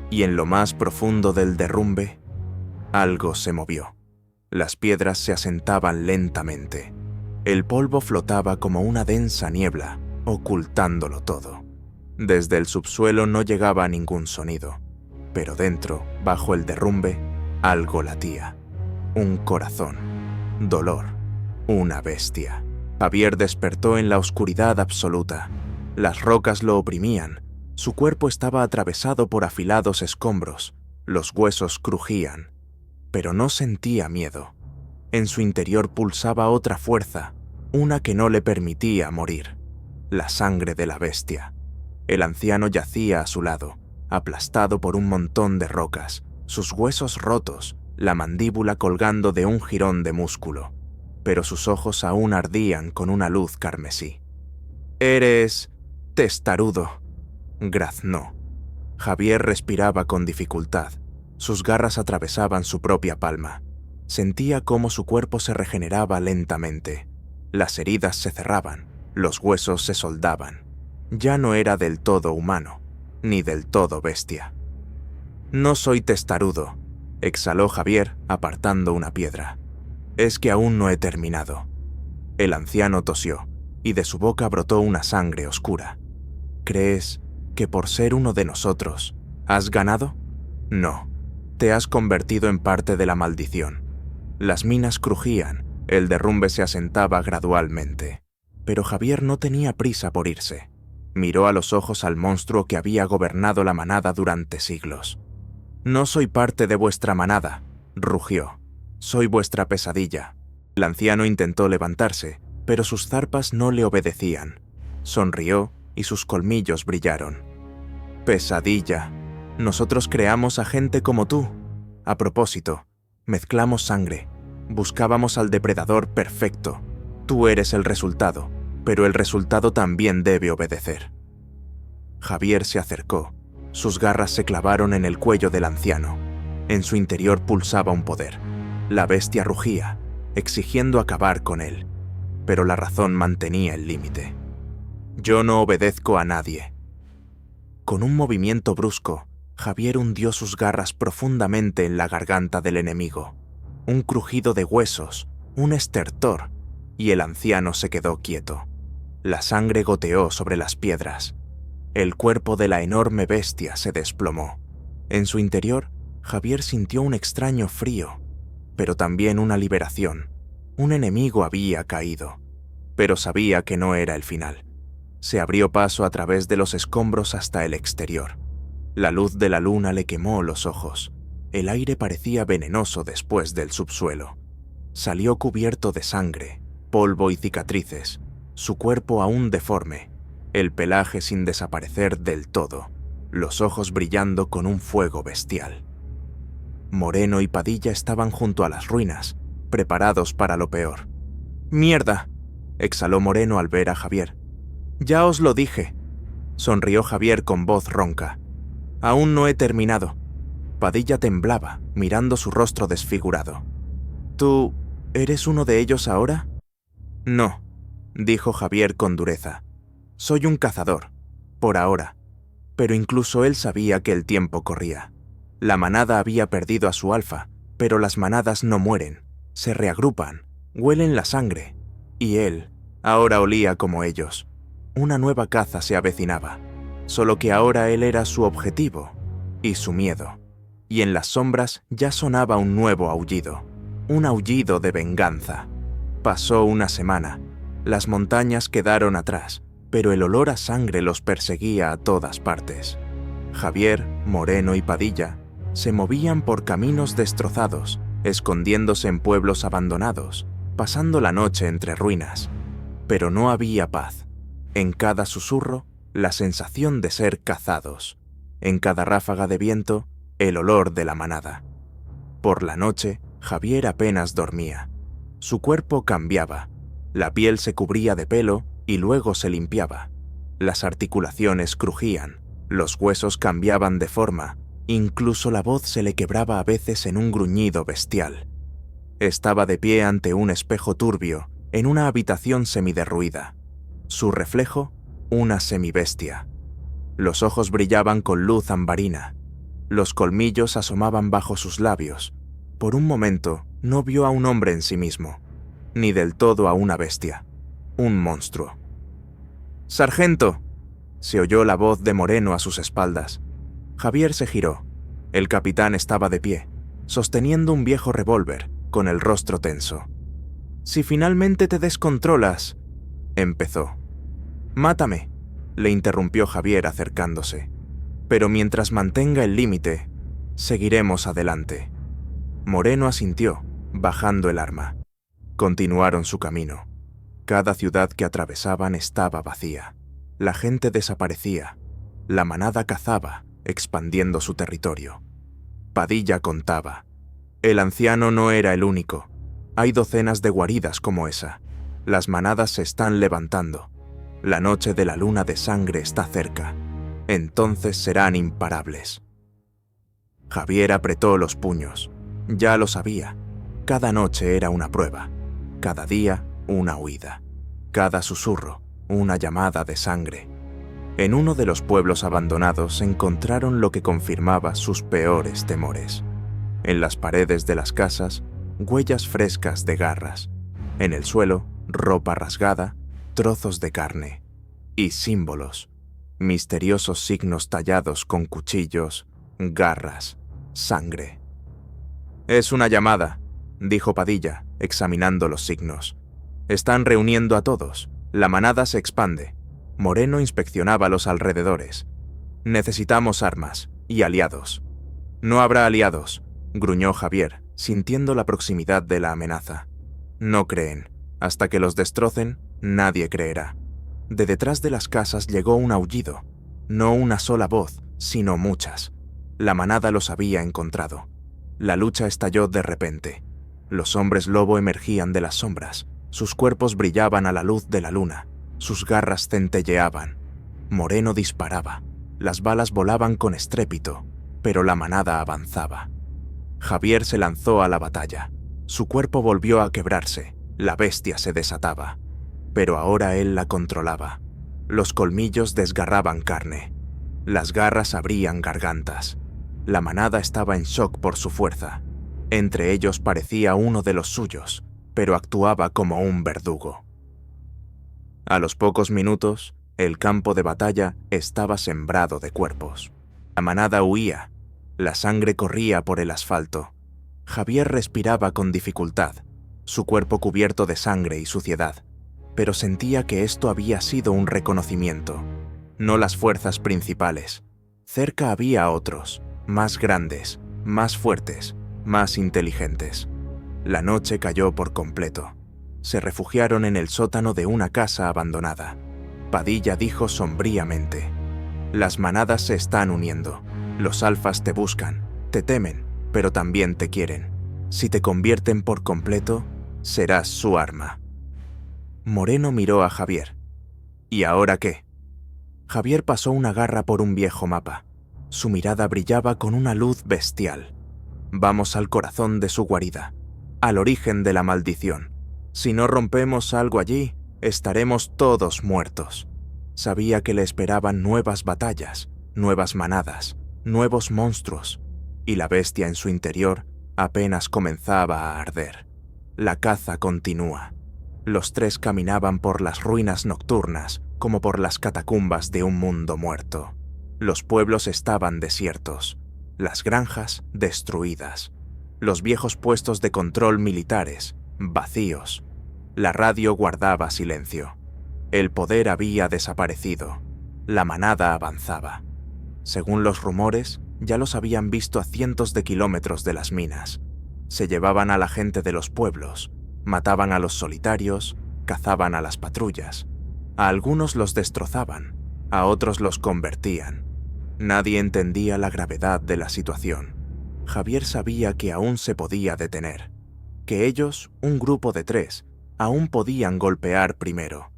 [SPEAKER 1] Y en lo más profundo del derrumbe, algo se movió. Las piedras se asentaban lentamente. El polvo flotaba como una densa niebla, ocultándolo todo. Desde el subsuelo no llegaba ningún sonido, pero dentro, bajo el derrumbe, algo latía. Un corazón, dolor, una bestia. Javier despertó en la oscuridad absoluta. Las rocas lo oprimían, su cuerpo estaba atravesado por afilados escombros, los huesos crujían, pero no sentía miedo. En su interior pulsaba otra fuerza, una que no le permitía morir, la sangre de la bestia. El anciano yacía a su lado, aplastado por un montón de rocas, sus huesos rotos, la mandíbula colgando de un jirón de músculo, pero sus ojos aún ardían con una luz carmesí. «Eres testarudo», graznó. Javier respiraba con dificultad. Sus garras atravesaban su propia palma. Sentía cómo su cuerpo se regeneraba lentamente. Las heridas se cerraban, los huesos se soldaban. Ya no era del todo humano, ni del todo bestia. «No soy testarudo», exhaló Javier, apartando una piedra. «Es que aún no he terminado». El anciano tosió, y de su boca brotó una sangre oscura. «¿Crees que por ser uno de nosotros has ganado? No, te has convertido en parte de la maldición». Las minas crujían, el derrumbe se asentaba gradualmente. Pero Javier no tenía prisa por irse. Miró a los ojos al monstruo que había gobernado la manada durante siglos. «No soy parte de vuestra manada», rugió. «Soy vuestra pesadilla». El anciano intentó levantarse, pero sus zarpas no le obedecían. Sonrió y sus colmillos brillaron. «Pesadilla. Nosotros creamos a gente como tú. A propósito, mezclamos sangre. Buscábamos al depredador perfecto. Tú eres el resultado, pero el resultado también debe obedecer». Javier se acercó. Sus garras se clavaron en el cuello del anciano. En su interior pulsaba un poder. La bestia rugía, exigiendo acabar con él, pero la razón mantenía el límite. «Yo no obedezco a nadie». Con un movimiento brusco, Javier hundió sus garras profundamente en la garganta del enemigo. Un crujido de huesos, un estertor, y el anciano se quedó quieto. La sangre goteó sobre las piedras. El cuerpo de la enorme bestia se desplomó. En su interior, Javier sintió un extraño frío, pero también una liberación. Un enemigo había caído, pero sabía que no era el final. Se abrió paso a través de los escombros hasta el exterior. La luz de la luna le quemó los ojos. El aire parecía venenoso después del subsuelo. Salió cubierto de sangre, polvo y cicatrices, su cuerpo aún deforme, el pelaje sin desaparecer del todo, los ojos brillando con un fuego bestial. Moreno y Padilla estaban junto a las ruinas, preparados para lo peor. «¡Mierda!», exhaló Moreno al ver a Javier. «Ya os lo dije», sonrió Javier con voz ronca. «Aún no he terminado». Padilla temblaba, mirando su rostro desfigurado. «¿Tú eres uno de ellos ahora?» «No», dijo Javier con dureza. «Soy un cazador, por ahora». Pero incluso él sabía que el tiempo corría. La manada había perdido a su alfa, pero las manadas no mueren, se reagrupan, huelen la sangre. Y él ahora olía como ellos. Una nueva caza se avecinaba, solo que ahora él era su objetivo y su miedo. Y en las sombras ya sonaba un nuevo aullido, un aullido de venganza. Pasó una semana, las montañas quedaron atrás, pero el olor a sangre los perseguía a todas partes. Javier, Moreno y Padilla se movían por caminos destrozados, escondiéndose en pueblos abandonados, pasando la noche entre ruinas. Pero no había paz. En cada susurro, la sensación de ser cazados. En cada ráfaga de viento, el olor de la manada. Por la noche, Javier apenas dormía. Su cuerpo cambiaba. La piel se cubría de pelo y luego se limpiaba. Las articulaciones crujían, los huesos cambiaban de forma, incluso la voz se le quebraba a veces en un gruñido bestial. Estaba de pie ante un espejo turbio, en una habitación semiderruida. Su reflejo, una semibestia. Los ojos brillaban con luz ambarina. Los colmillos asomaban bajo sus labios. Por un momento, no vio a un hombre en sí mismo. ni del todo a una bestia, un monstruo. «¡Sargento!», se oyó la voz de Moreno a sus espaldas. Javier se giró. El capitán estaba de pie, sosteniendo un viejo revólver, con el rostro tenso. «Si finalmente te descontrolas», empezó. «Mátame», le interrumpió Javier acercándose. «Pero mientras mantenga el límite, seguiremos adelante». Moreno asintió, bajando el arma. Continuaron su camino. Cada ciudad que atravesaban estaba vacía. La gente desaparecía. La manada cazaba, expandiendo su territorio. Padilla contaba. El anciano no era el único. Hay docenas de guaridas como esa. Las manadas se están levantando. La noche de la luna de sangre está cerca. Entonces serán imparables. Javier apretó los puños. Ya lo sabía. Cada noche era una prueba. Cada día, una huida. Cada susurro, una llamada de sangre. En uno de los pueblos abandonados encontraron lo que confirmaba sus peores temores. En las paredes de las casas, huellas frescas de garras. En el suelo, ropa rasgada, trozos de carne. Y símbolos. Misteriosos signos tallados con cuchillos, garras, sangre. «Es una llamada», dijo Padilla, examinando los signos. «Están reuniendo a todos. La manada se expande». Moreno inspeccionaba los alrededores. «Necesitamos armas y aliados». «No habrá aliados», gruñó Javier, sintiendo la proximidad de la amenaza. «No creen. Hasta que los destrocen, nadie creerá». De detrás de las casas llegó un aullido. No una sola voz, sino muchas. La manada los había encontrado. La lucha estalló de repente. Los hombres lobo emergían de las sombras. Sus cuerpos brillaban a la luz de la luna. Sus garras centelleaban. Moreno disparaba. Las balas volaban con estrépito, pero la manada avanzaba. Javier se lanzó a la batalla. Su cuerpo volvió a quebrarse. La bestia se desataba. Pero ahora él la controlaba. Los colmillos desgarraban carne. Las garras abrían gargantas. La manada estaba en shock por su fuerza. Entre ellos parecía uno de los suyos, pero actuaba como un verdugo. A los pocos minutos, el campo de batalla estaba sembrado de cuerpos. La manada huía. La sangre corría por el asfalto. Javier respiraba con dificultad, su cuerpo cubierto de sangre y suciedad, pero sentía que esto había sido un reconocimiento, no las fuerzas principales. Cerca había otros, más grandes, más fuertes, más inteligentes. La noche cayó por completo. Se refugiaron en el sótano de una casa abandonada. Padilla dijo sombríamente: «Las manadas se están uniendo. Los alfas te buscan, te temen, pero también te quieren. Si te convierten por completo, serás su arma». Moreno miró a Javier. «¿Y ahora qué?». Javier pasó una garra por un viejo mapa. Su mirada brillaba con una luz bestial. «Vamos al corazón de su guarida, al origen de la maldición. Si no rompemos algo allí, estaremos todos muertos». Sabía que le esperaban nuevas batallas, nuevas manadas, nuevos monstruos, y la bestia en su interior apenas comenzaba a arder. La caza continúa. Los tres caminaban por las ruinas nocturnas como por las catacumbas de un mundo muerto. Los pueblos estaban desiertos, las granjas destruidas, los viejos puestos de control militares vacíos. La radio guardaba silencio. El poder había desaparecido. La manada avanzaba. Según los rumores, ya los habían visto a cientos de kilómetros de las minas. Se llevaban a la gente de los pueblos, mataban a los solitarios, cazaban a las patrullas. A algunos los destrozaban, a otros los convertían. Nadie entendía la gravedad de la situación. Javier sabía que aún se podía detener, que ellos, un grupo de 3, aún podían golpear primero.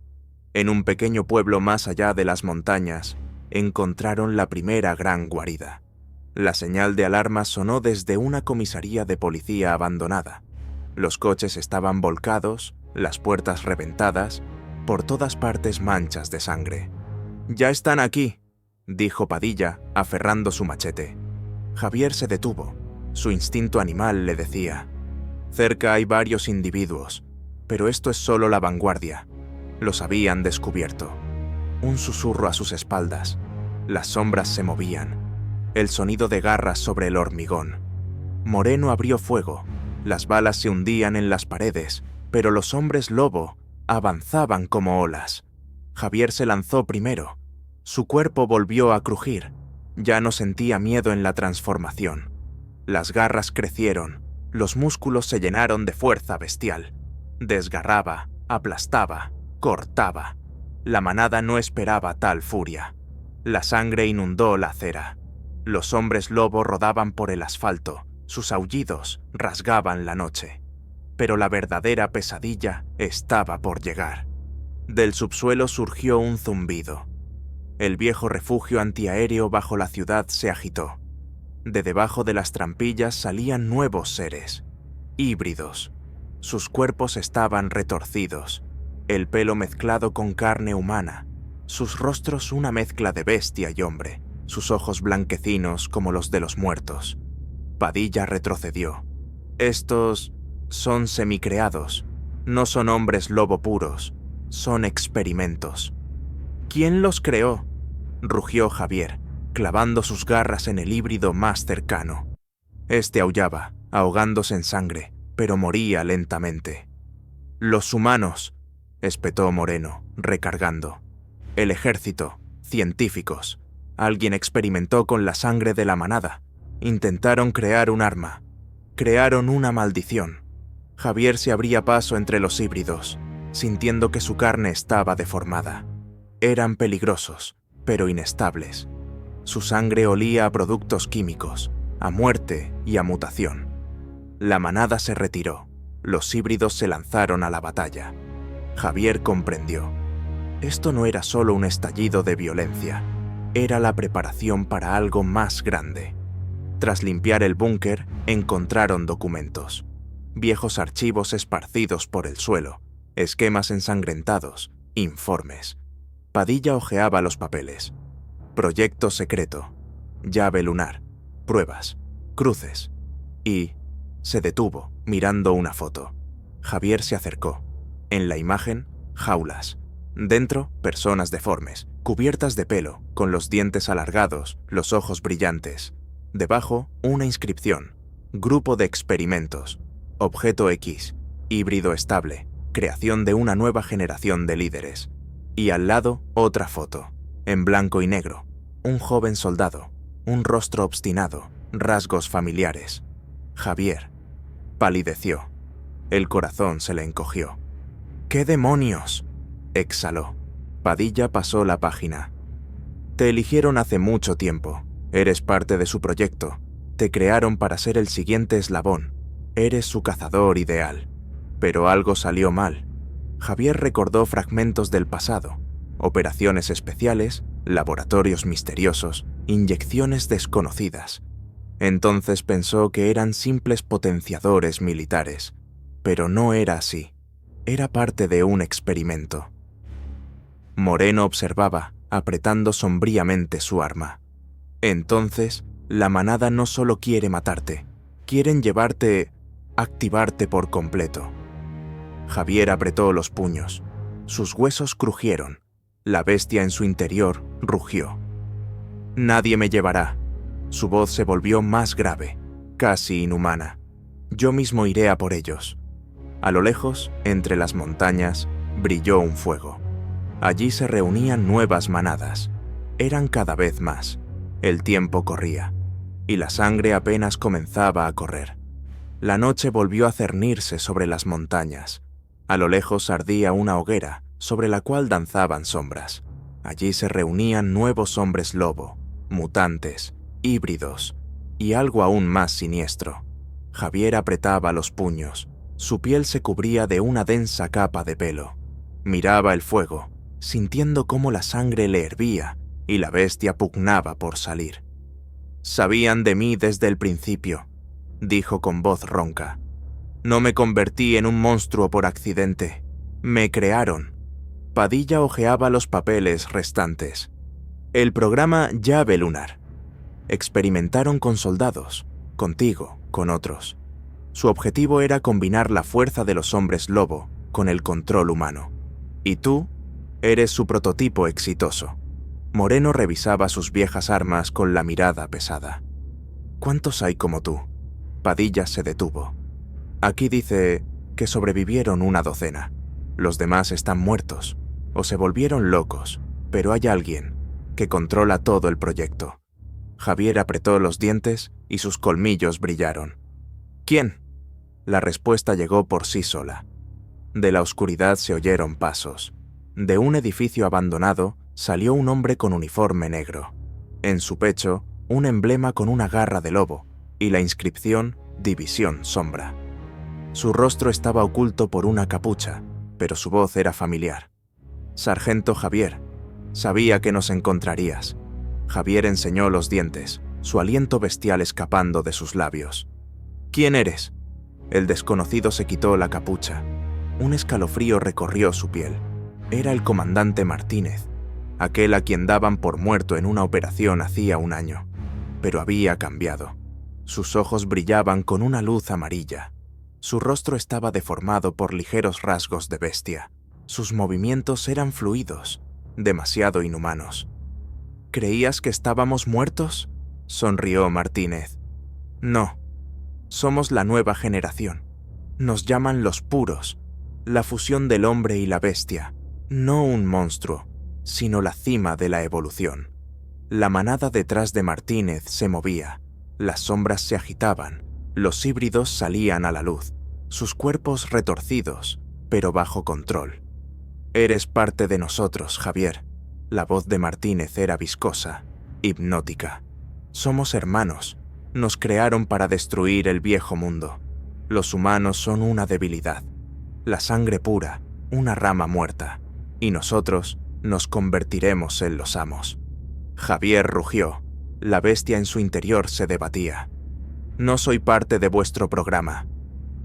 [SPEAKER 1] En un pequeño pueblo más allá de las montañas, encontraron la primera gran guarida. La señal de alarma sonó desde una comisaría de policía abandonada. Los coches estaban volcados, las puertas reventadas, por todas partes manchas de sangre. «Ya están aquí», dijo Padilla, aferrando su machete. Javier se detuvo. Su instinto animal le decía: «Cerca hay varios individuos. Pero esto es solo la vanguardia. Los habían descubierto. Un susurro a sus espaldas. Las sombras se movían. El sonido de garras sobre el hormigón. Moreno abrió fuego. Las balas se hundían en las paredes, pero los hombres lobo avanzaban como olas. Javier se lanzó primero. Su cuerpo volvió a crujir. Ya no sentía miedo en la transformación. Las garras crecieron. Los músculos se llenaron de fuerza bestial. Desgarraba, aplastaba, cortaba. La manada no esperaba tal furia. La sangre inundó la acera. Los hombres lobo rodaban por el asfalto. Sus aullidos rasgaban la noche. Pero la verdadera pesadilla estaba por llegar. Del subsuelo surgió un zumbido. El viejo refugio antiaéreo bajo la ciudad se agitó. De debajo de las trampillas salían nuevos seres, híbridos. Sus cuerpos estaban retorcidos, el pelo mezclado con carne humana, sus rostros una mezcla de bestia y hombre, sus ojos blanquecinos como los de los muertos. Padilla retrocedió. Estos son semicreados, no son hombres lobo puros, son experimentos. ¿Quién los creó?, rugió Javier, clavando sus garras en el híbrido más cercano. Este aullaba, ahogándose en sangre, pero moría lentamente. «Los humanos», espetó Moreno, recargando. «El ejército, científicos. Alguien experimentó con la sangre de la manada. Intentaron crear un arma. Crearon una maldición». Javier se abría paso entre los híbridos, sintiendo que su carne estaba deformada. Eran peligrosos, pero inestables. Su sangre olía a productos químicos, a muerte y a mutación. La manada se retiró. Los híbridos se lanzaron a la batalla. Javier comprendió. Esto no era solo un estallido de violencia, era la preparación para algo más grande. Tras limpiar el búnker, encontraron documentos. Viejos archivos esparcidos por el suelo, esquemas ensangrentados, informes. Padilla hojeaba los papeles. Proyecto secreto, llave lunar, pruebas, cruces. Y se detuvo, mirando una foto. Javier se acercó. En la imagen, jaulas. Dentro, personas deformes, cubiertas de pelo, con los dientes alargados, los ojos brillantes. Debajo, una inscripción. Grupo de experimentos. Objeto X. Híbrido estable. Creación de una nueva generación de líderes. Y al lado, otra foto. En blanco y negro. Un joven soldado. Un rostro obstinado. Rasgos familiares. Javier palideció. El corazón se le encogió. «¿Qué demonios?», exhaló. Padilla pasó la página. «Te eligieron hace mucho tiempo. Eres parte de su proyecto. Te crearon para ser el siguiente eslabón. Eres su cazador ideal. Pero algo salió mal». Javier recordó fragmentos del pasado. Operaciones especiales, laboratorios misteriosos, inyecciones desconocidas. Entonces pensó que eran simples potenciadores militares. Pero no era así. Era parte de un experimento. Moreno observaba, apretando sombríamente su arma. Entonces, la manada no solo quiere matarte, quieren activarte por completo. Javier apretó los puños. Sus huesos crujieron. La bestia en su interior rugió. «Nadie me llevará». Su voz se volvió más grave, casi inhumana. «Yo mismo iré a por ellos». A lo lejos, entre las montañas, brilló un fuego. Allí se reunían nuevas manadas. Eran cada vez más. El tiempo corría, y la sangre apenas comenzaba a correr. La noche volvió a cernirse sobre las montañas. A lo lejos ardía una hoguera, sobre la cual danzaban sombras. Allí se reunían nuevos hombres lobo, mutantes, híbridos, y algo aún más siniestro. Javier apretaba los puños. Su piel se cubría de una densa capa de pelo. Miraba el fuego, sintiendo cómo la sangre le hervía y la bestia pugnaba por salir. «Sabían de mí desde el principio», dijo con voz ronca. «No me convertí en un monstruo por accidente. Me crearon». Padilla hojeaba los papeles restantes. «El programa Llave Lunar. Experimentaron con soldados, contigo, con otros. Su objetivo era combinar la fuerza de los hombres lobo con el control humano. Y tú eres su prototipo exitoso. Moreno revisaba sus viejas armas con la mirada pesada. ¿Cuántos hay como tú? Padilla se detuvo. Aquí dice que sobrevivieron una docena. Los demás están muertos o se volvieron locos, pero hay alguien que controla todo el proyecto. Javier apretó los dientes y sus colmillos brillaron. ¿Quién? La respuesta llegó por sí sola. De la oscuridad se oyeron pasos. De un edificio abandonado salió un hombre con uniforme negro. En su pecho, un emblema con una garra de lobo y la inscripción División Sombra. Su rostro estaba oculto por una capucha, pero su voz era familiar. Sargento Javier, sabía que nos encontrarías. Javier enseñó los dientes, su aliento bestial escapando de sus labios. ¿Quién eres? El desconocido se quitó la capucha. Un escalofrío recorrió su piel. Era el comandante Martínez, aquel a quien daban por muerto en una operación hacía un año. Pero había cambiado. Sus ojos brillaban con una luz amarilla. Su rostro estaba deformado por ligeros rasgos de bestia. Sus movimientos eran fluidos, demasiado inhumanos. ¿Creías que estábamos muertos?, sonrió Martínez. No, somos la nueva generación. Nos llaman los puros, la fusión del hombre y la bestia, no un monstruo, sino la cima de la evolución. La manada detrás de Martínez se movía, las sombras se agitaban, los híbridos salían a la luz, sus cuerpos retorcidos, pero bajo control. Eres parte de nosotros, Javier. La voz de Martínez era viscosa, hipnótica. Somos hermanos. Nos crearon para destruir el viejo mundo. Los humanos son una debilidad. La sangre pura, una rama muerta. Y nosotros nos convertiremos en los amos. Javier rugió. La bestia en su interior se debatía. No soy parte de vuestro programa.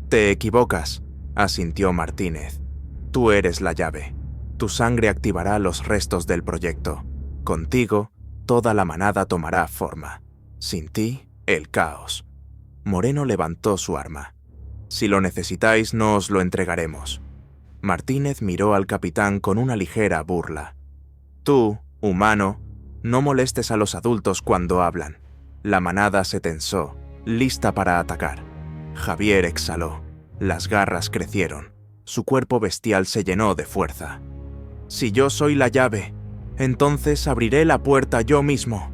[SPEAKER 1] Te equivocas, asintió Martínez. Tú eres la llave. Tu sangre activará los restos del proyecto. Contigo, toda la manada tomará forma. Sin ti, el caos. Moreno levantó su arma. Si lo necesitáis, no os lo entregaremos. Martínez miró al capitán con una ligera burla. Tú, humano, no molestes a los adultos cuando hablan. La manada se tensó, lista para atacar. Javier exhaló. Las garras crecieron. Su cuerpo bestial se llenó de fuerza. Si yo soy la llave, entonces abriré la puerta yo mismo.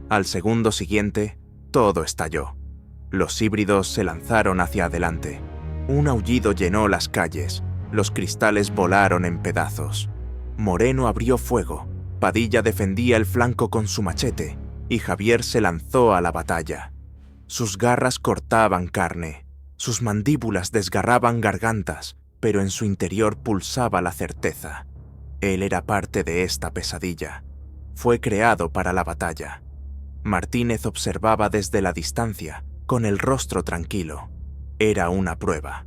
[SPEAKER 1] Al segundo siguiente, todo estalló. Los híbridos se lanzaron hacia adelante. Un aullido llenó las calles. Los cristales volaron en pedazos. Moreno abrió fuego. Padilla defendía el flanco con su machete y Javier se lanzó a la batalla. Sus garras cortaban carne. Sus mandíbulas desgarraban gargantas, pero en su interior pulsaba la certeza. Él era parte de esta pesadilla. Fue creado para la batalla. Martínez observaba desde la distancia, con el rostro tranquilo. Era una prueba.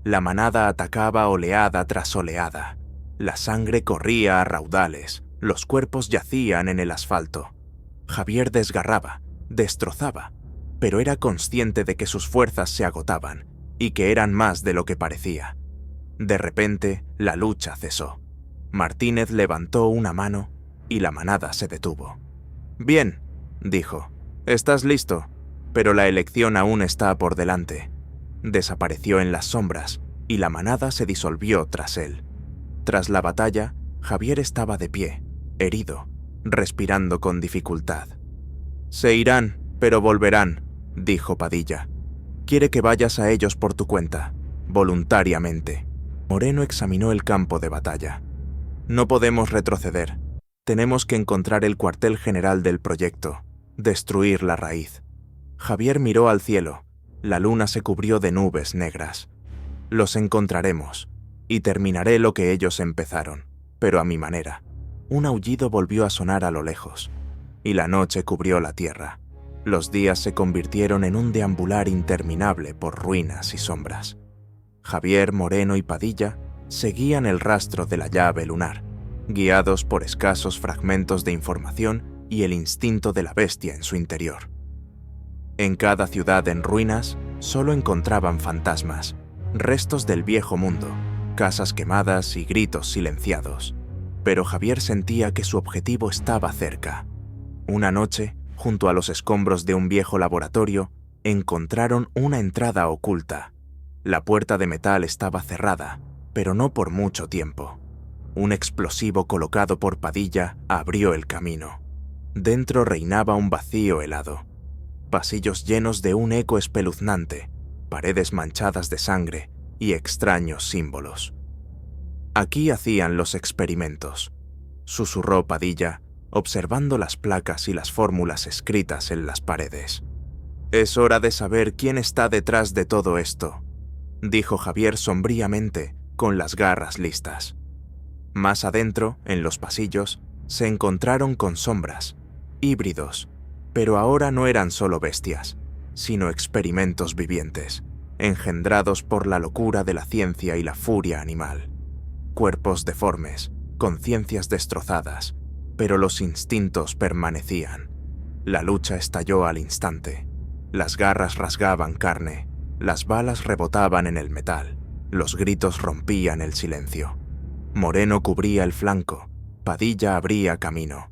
[SPEAKER 1] La manada atacaba oleada tras oleada. La sangre corría a raudales. Los cuerpos yacían en el asfalto. Javier desgarraba, destrozaba, pero era consciente de que sus fuerzas se agotaban y que eran más de lo que parecía. De repente, la lucha cesó. Martínez levantó una mano y la manada se detuvo. «Bien», dijo, «estás listo, pero la elección aún está por delante». Desapareció en las sombras y la manada se disolvió tras él. Tras la batalla, Javier estaba de pie, herido, respirando con dificultad. «Se irán, pero volverán», dijo Padilla. «Quiere que vayas a ellos por tu cuenta, voluntariamente». Moreno examinó el campo de batalla. «No podemos retroceder. Tenemos que encontrar el cuartel general del proyecto, destruir la raíz». Javier miró al cielo. La luna se cubrió de nubes negras. «Los encontraremos, y terminaré lo que ellos empezaron, pero a mi manera». Un aullido volvió a sonar a lo lejos, y la noche cubrió la tierra. Los días se convirtieron en un deambular interminable por ruinas y sombras. Javier, Moreno y Padilla seguían el rastro de la llave lunar, guiados por escasos fragmentos de información y el instinto de la bestia en su interior. En cada ciudad en ruinas solo encontraban fantasmas, restos del viejo mundo, casas quemadas y gritos silenciados. Pero Javier sentía que su objetivo estaba cerca. Una noche, junto a los escombros de un viejo laboratorio, encontraron una entrada oculta. La puerta de metal estaba cerrada, pero no por mucho tiempo. Un explosivo colocado por Padilla abrió el camino. Dentro reinaba un vacío helado. Pasillos llenos de un eco espeluznante, paredes manchadas de sangre y extraños símbolos. Aquí hacían los experimentos, susurró Padilla, observando las placas y las fórmulas escritas en las paredes. Es hora de saber quién está detrás de todo esto, dijo Javier sombríamente, con las garras listas. Más adentro, en los pasillos, se encontraron con sombras, híbridos, pero ahora no eran solo bestias, sino experimentos vivientes, engendrados por la locura de la ciencia y la furia animal. Cuerpos deformes, conciencias destrozadas, pero los instintos permanecían. La lucha estalló al instante. Las garras rasgaban carne, las balas rebotaban en el metal, los gritos rompían el silencio. Moreno cubría el flanco, Padilla abría camino.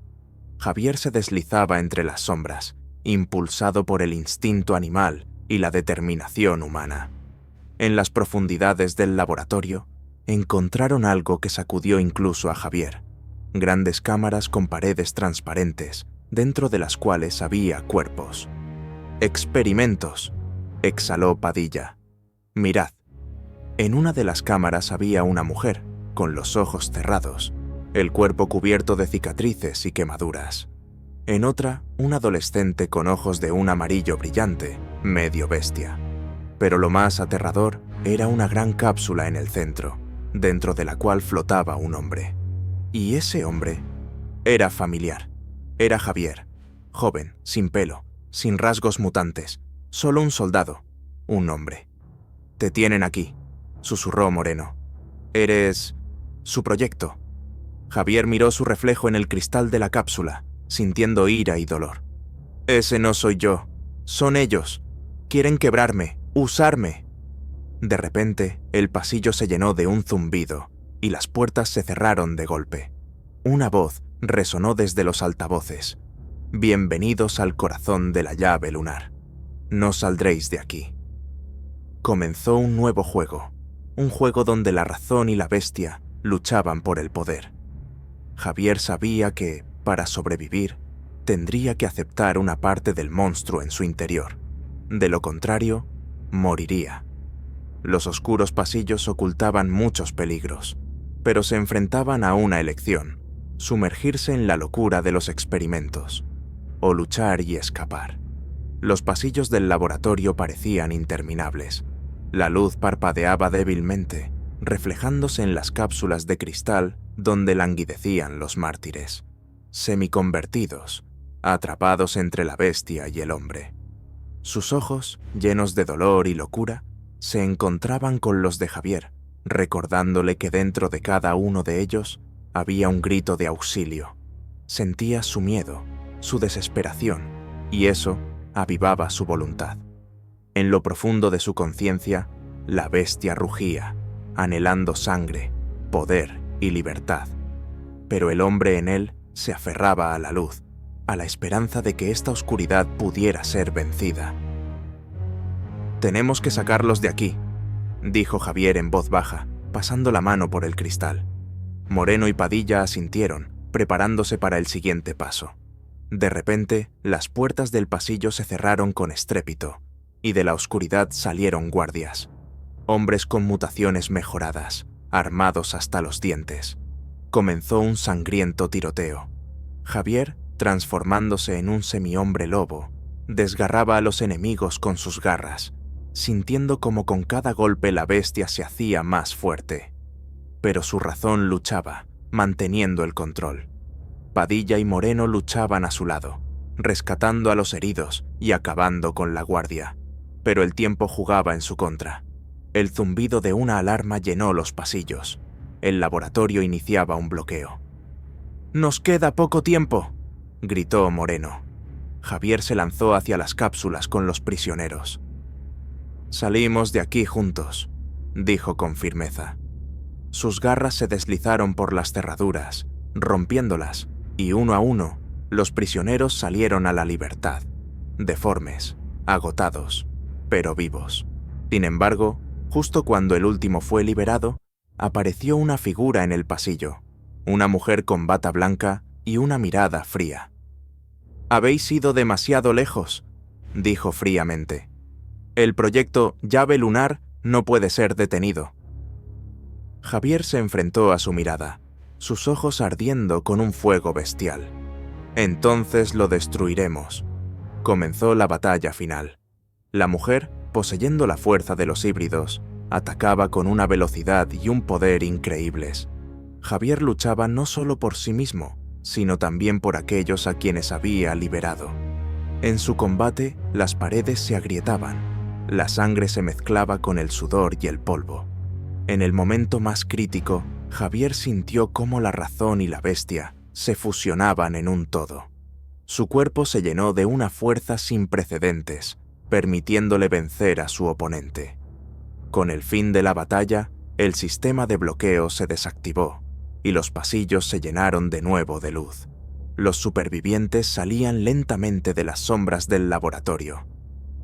[SPEAKER 1] Javier se deslizaba entre las sombras, impulsado por el instinto animal y la determinación humana. En las profundidades del laboratorio, encontraron algo que sacudió incluso a Javier. Grandes cámaras con paredes transparentes, dentro de las cuales había cuerpos. «Experimentos», exhaló Padilla. «Mirad». En una de las cámaras había una mujer, con los ojos cerrados, el cuerpo cubierto de cicatrices y quemaduras. En otra, un adolescente con ojos de un amarillo brillante, medio bestia. Pero lo más aterrador era una gran cápsula en el centro, dentro de la cual flotaba un hombre. Y ese hombre era familiar. Era Javier, joven, sin pelo, sin rasgos mutantes, solo un soldado, un hombre. «Te tienen aquí», susurró Moreno. «Eres su proyecto». Javier miró su reflejo en el cristal de la cápsula, sintiendo ira y dolor. «Ese no soy yo, son ellos. Quieren quebrarme, usarme». De repente, el pasillo se llenó de un zumbido y las puertas se cerraron de golpe. Una voz resonó desde los altavoces. «Bienvenidos al corazón de la llave lunar. No saldréis de aquí». Comenzó un nuevo juego, un juego donde la razón y la bestia luchaban por el poder. Javier sabía que, para sobrevivir, tendría que aceptar una parte del monstruo en su interior. De lo contrario, moriría. Los oscuros pasillos ocultaban muchos peligros, pero se enfrentaban a una elección: sumergirse en la locura de los experimentos, o luchar y escapar. Los pasillos del laboratorio parecían interminables. La luz parpadeaba débilmente, reflejándose en las cápsulas de cristal donde languidecían los mártires, semiconvertidos, atrapados entre la bestia y el hombre. Sus ojos, llenos de dolor y locura, se encontraban con los de Javier, recordándole que dentro de cada uno de ellos había un grito de auxilio. Sentía su miedo, su desesperación, y eso avivaba su voluntad. En lo profundo de su conciencia, la bestia rugía, anhelando sangre, poder y libertad. Pero el hombre en él se aferraba a la luz, a la esperanza de que esta oscuridad pudiera ser vencida. «Tenemos que sacarlos de aquí», dijo Javier en voz baja, pasando la mano por el cristal. Moreno y Padilla asintieron, preparándose para el siguiente paso. De repente, las puertas del pasillo se cerraron con estrépito, y de la oscuridad salieron guardias. Hombres con mutaciones mejoradas, armados hasta los dientes. Comenzó un sangriento tiroteo. Javier, transformándose en un semihombre lobo, desgarraba a los enemigos con sus garras, sintiendo como con cada golpe la bestia se hacía más fuerte. Pero su razón luchaba, manteniendo el control. Padilla y Moreno luchaban a su lado, rescatando a los heridos y acabando con la guardia. Pero el tiempo jugaba en su contra. El zumbido de una alarma llenó los pasillos. El laboratorio iniciaba un bloqueo. «¡Nos queda poco tiempo!», gritó Moreno. Javier se lanzó hacia las cápsulas con los prisioneros. «Salimos de aquí juntos», dijo con firmeza. Sus garras se deslizaron por las cerraduras, rompiéndolas, y uno a uno, los prisioneros salieron a la libertad, deformes, agotados, pero vivos. Sin embargo, justo cuando el último fue liberado, apareció una figura en el pasillo, una mujer con bata blanca y una mirada fría. «Habéis ido demasiado lejos», dijo fríamente. «El proyecto Llave Lunar no puede ser detenido». Javier se enfrentó a su mirada, sus ojos ardiendo con un fuego bestial. «Entonces lo destruiremos». Comenzó la batalla final. La mujer, poseyendo la fuerza de los híbridos, atacaba con una velocidad y un poder increíbles. Javier luchaba no solo por sí mismo, sino también por aquellos a quienes había liberado. En su combate, las paredes se agrietaban, la sangre se mezclaba con el sudor y el polvo. En el momento más crítico, Javier sintió cómo la razón y la bestia se fusionaban en un todo. Su cuerpo se llenó de una fuerza sin precedentes, permitiéndole vencer a su oponente. Con el fin de la batalla, el sistema de bloqueo se desactivó y los pasillos se llenaron de nuevo de luz. Los supervivientes salían lentamente de las sombras del laboratorio.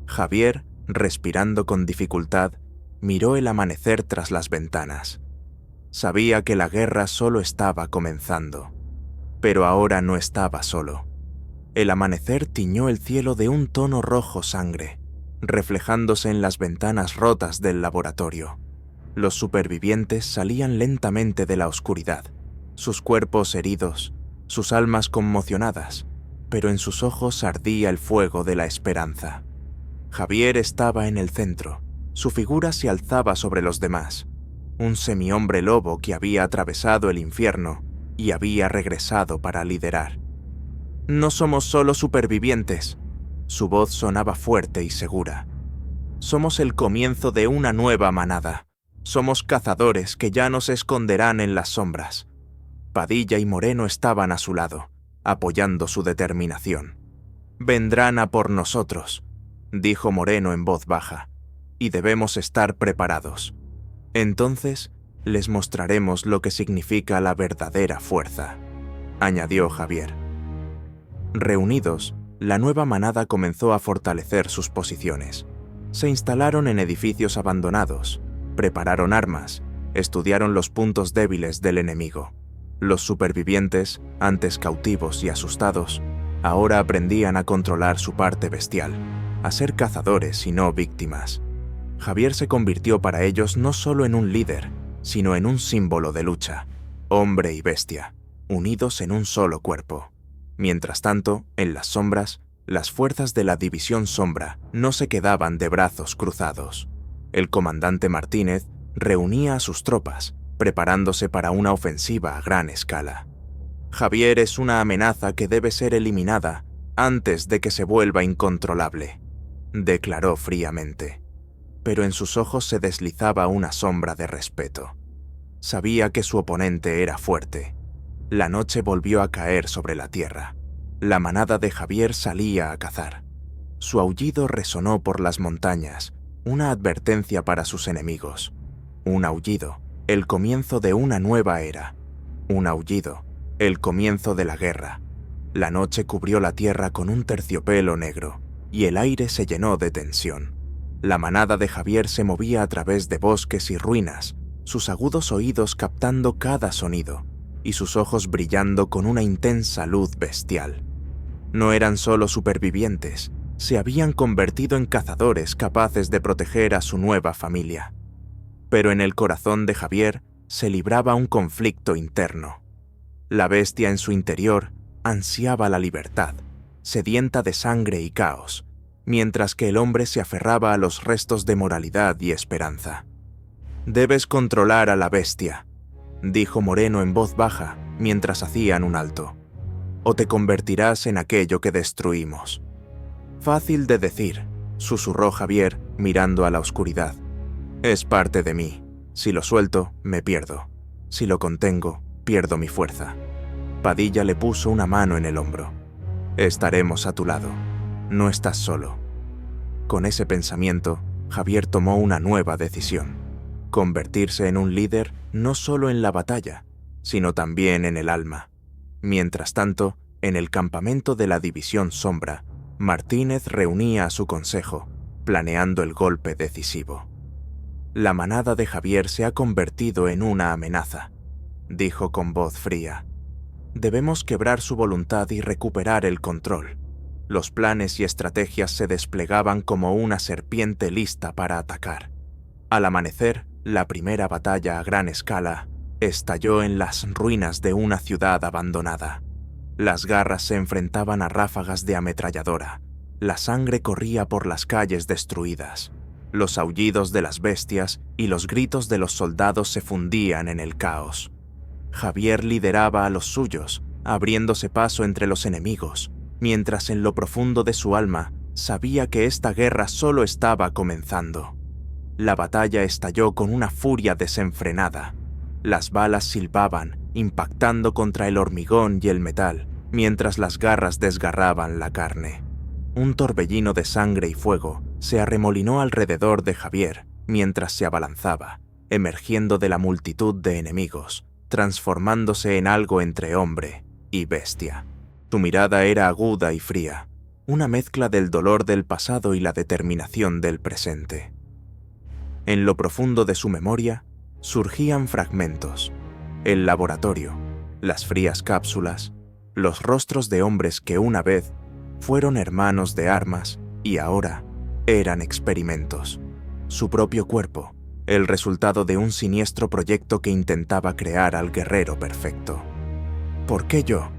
[SPEAKER 1] Javier, respirando con dificultad, miró el amanecer tras las ventanas. Sabía que la guerra solo estaba comenzando, pero ahora no estaba solo. El amanecer tiñó el cielo de un tono rojo sangre, reflejándose en las ventanas rotas del laboratorio. Los supervivientes salían lentamente de la oscuridad, sus cuerpos heridos, sus almas conmocionadas, pero en sus ojos ardía el fuego de la esperanza. Javier estaba en el centro, su figura se alzaba sobre los demás, un semihombre lobo que había atravesado el infierno y había regresado para liderar. «No somos solo supervivientes», su voz sonaba fuerte y segura. «Somos el comienzo de una nueva manada. Somos cazadores que ya no se esconderán en las sombras». Padilla y Moreno estaban a su lado, apoyando su determinación. «Vendrán a por nosotros», dijo Moreno en voz baja, «y debemos estar preparados. Entonces les mostraremos lo que significa la verdadera fuerza», añadió Javier. Reunidos, la nueva manada comenzó a fortalecer sus posiciones. Se instalaron en edificios abandonados, prepararon armas, estudiaron los puntos débiles del enemigo. Los supervivientes, antes cautivos y asustados, ahora aprendían a controlar su parte bestial, a ser cazadores y no víctimas. Javier se convirtió para ellos no solo en un líder, sino en un símbolo de lucha, hombre y bestia, unidos en un solo cuerpo. Mientras tanto, en las sombras, las fuerzas de la División Sombra no se quedaban de brazos cruzados. El comandante Martínez reunía a sus tropas, preparándose para una ofensiva a gran escala. «Javier es una amenaza que debe ser eliminada antes de que se vuelva incontrolable», declaró fríamente. Pero en sus ojos se deslizaba una sombra de respeto. Sabía que su oponente era fuerte. La noche volvió a caer sobre la tierra. La manada de Javier salía a cazar. Su aullido resonó por las montañas, una advertencia para sus enemigos. Un aullido, el comienzo de una nueva era. Un aullido, el comienzo de la guerra. La noche cubrió la tierra con un terciopelo negro, y el aire se llenó de tensión. La manada de Javier se movía a través de bosques y ruinas, sus agudos oídos captando cada sonido, y sus ojos brillando con una intensa luz bestial. No eran solo supervivientes, se habían convertido en cazadores capaces de proteger a su nueva familia. Pero en el corazón de Javier se libraba un conflicto interno. La bestia en su interior ansiaba la libertad, sedienta de sangre y caos, mientras que el hombre se aferraba a los restos de moralidad y esperanza. «Debes controlar a la bestia», dijo Moreno en voz baja mientras hacían un alto, «o te convertirás en aquello que destruimos». «Fácil de decir», susurró Javier mirando a la oscuridad. «Es parte de mí. Si lo suelto, me pierdo. Si lo contengo, pierdo mi fuerza». Padilla le puso una mano en el hombro. «Estaremos a tu lado. No estás solo». Con ese pensamiento, Javier tomó una nueva decisión. convertirse en un líder no solo en la batalla, sino también en el alma. Mientras tanto, en el campamento de la División Sombra, Martínez reunía a su consejo, planeando el golpe decisivo. La manada de Javier se ha convertido en una amenaza, dijo con voz fría. Debemos quebrar su voluntad y recuperar el control. Los planes y estrategias se desplegaban como una serpiente lista para atacar. Al amanecer, la primera batalla a gran escala estalló en las ruinas de una ciudad abandonada. Las garras se enfrentaban a ráfagas de ametralladora. La sangre corría por las calles destruidas. Los aullidos de las bestias y los gritos de los soldados se fundían en el caos. Javier lideraba a los suyos, abriéndose paso entre los enemigos, mientras en lo profundo de su alma sabía que esta guerra solo estaba comenzando. La batalla estalló con una furia desenfrenada. Las balas silbaban, impactando contra el hormigón y el metal, mientras las garras desgarraban la carne. Un torbellino de sangre y fuego se arremolinó alrededor de Javier mientras se abalanzaba, emergiendo de la multitud de enemigos, transformándose en algo entre hombre y bestia. Su mirada era aguda y fría, una mezcla del dolor del pasado y la determinación del presente. En lo profundo de su memoria surgían fragmentos: el laboratorio, las frías cápsulas, los rostros de hombres que una vez fueron hermanos de armas y ahora eran experimentos. Su propio cuerpo, el resultado de un siniestro proyecto que intentaba crear al guerrero perfecto. ¿Por qué yo?,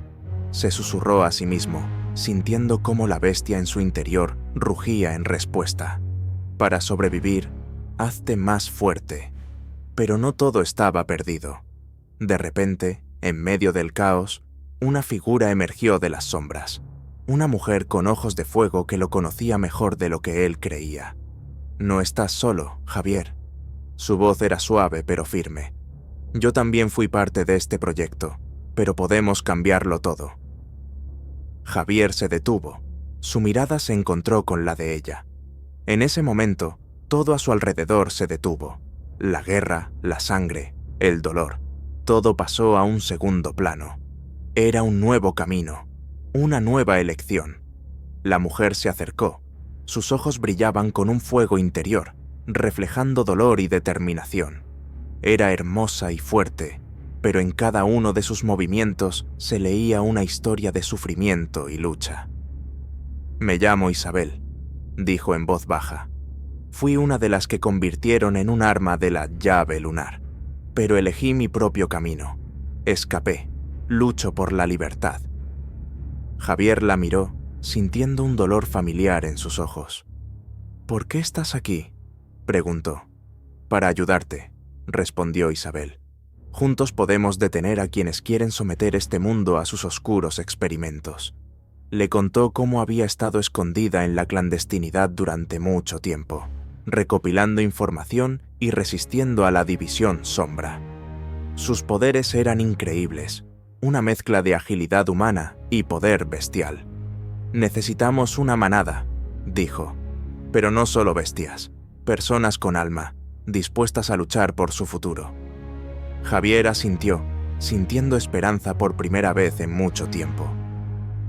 [SPEAKER 1] se susurró a sí mismo, sintiendo cómo la bestia en su interior rugía en respuesta. Para sobrevivir, hazte más fuerte. Pero no todo estaba perdido. De repente, en medio del caos, una figura emergió de las sombras. Una mujer con ojos de fuego que lo conocía mejor de lo que él creía. No estás solo, Javier. Su voz era suave pero firme. Yo también fui parte de este proyecto, pero podemos cambiarlo todo. Javier se detuvo. Su mirada se encontró con la de ella. En ese momento, todo a su alrededor se detuvo. La guerra, la sangre, el dolor. Todo pasó a un segundo plano. Era un nuevo camino, una nueva elección. La mujer se acercó. Sus ojos brillaban con un fuego interior, reflejando dolor y determinación. Era hermosa y fuerte, pero en cada uno de sus movimientos se leía una historia de sufrimiento y lucha. «Me llamo Isabel», dijo en voz baja. «Fui una de las que convirtieron en un arma de la llave lunar, pero elegí mi propio camino. Escapé, lucho por la libertad». Javier la miró, sintiendo un dolor familiar en sus ojos. «¿Por qué estás aquí?», preguntó. «Para ayudarte», respondió Isabel. «Juntos podemos detener a quienes quieren someter este mundo a sus oscuros experimentos». Le contó cómo había estado escondida en la clandestinidad durante mucho tiempo, recopilando información y resistiendo a la División Sombra. Sus poderes eran increíbles, una mezcla de agilidad humana y poder bestial. «Necesitamos una manada», dijo, «pero no solo bestias, personas con alma, dispuestas a luchar por su futuro». Javier asintió, sintiendo esperanza por primera vez en mucho tiempo.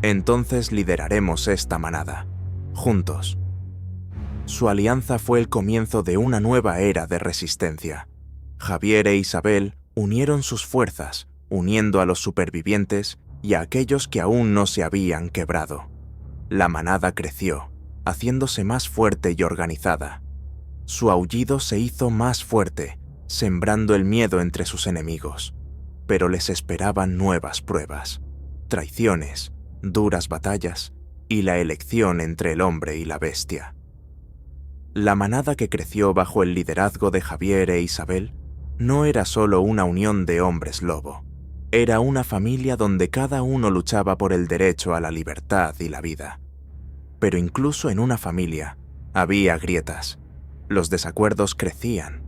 [SPEAKER 1] «Entonces lideraremos esta manada, juntos». Su alianza fue el comienzo de una nueva era de resistencia. Javier e Isabel unieron sus fuerzas, uniendo a los supervivientes y a aquellos que aún no se habían quebrado. La manada creció, haciéndose más fuerte y organizada. Su aullido se hizo más fuerte, sembrando el miedo entre sus enemigos. Pero les esperaban nuevas pruebas, traiciones, duras batallas y la elección entre el hombre y la bestia. La manada que creció bajo el liderazgo de Javier e Isabel no era solo una unión de hombres lobo. Era una familia donde cada uno luchaba por el derecho a la libertad y la vida. Pero incluso en una familia había grietas. Los desacuerdos crecían.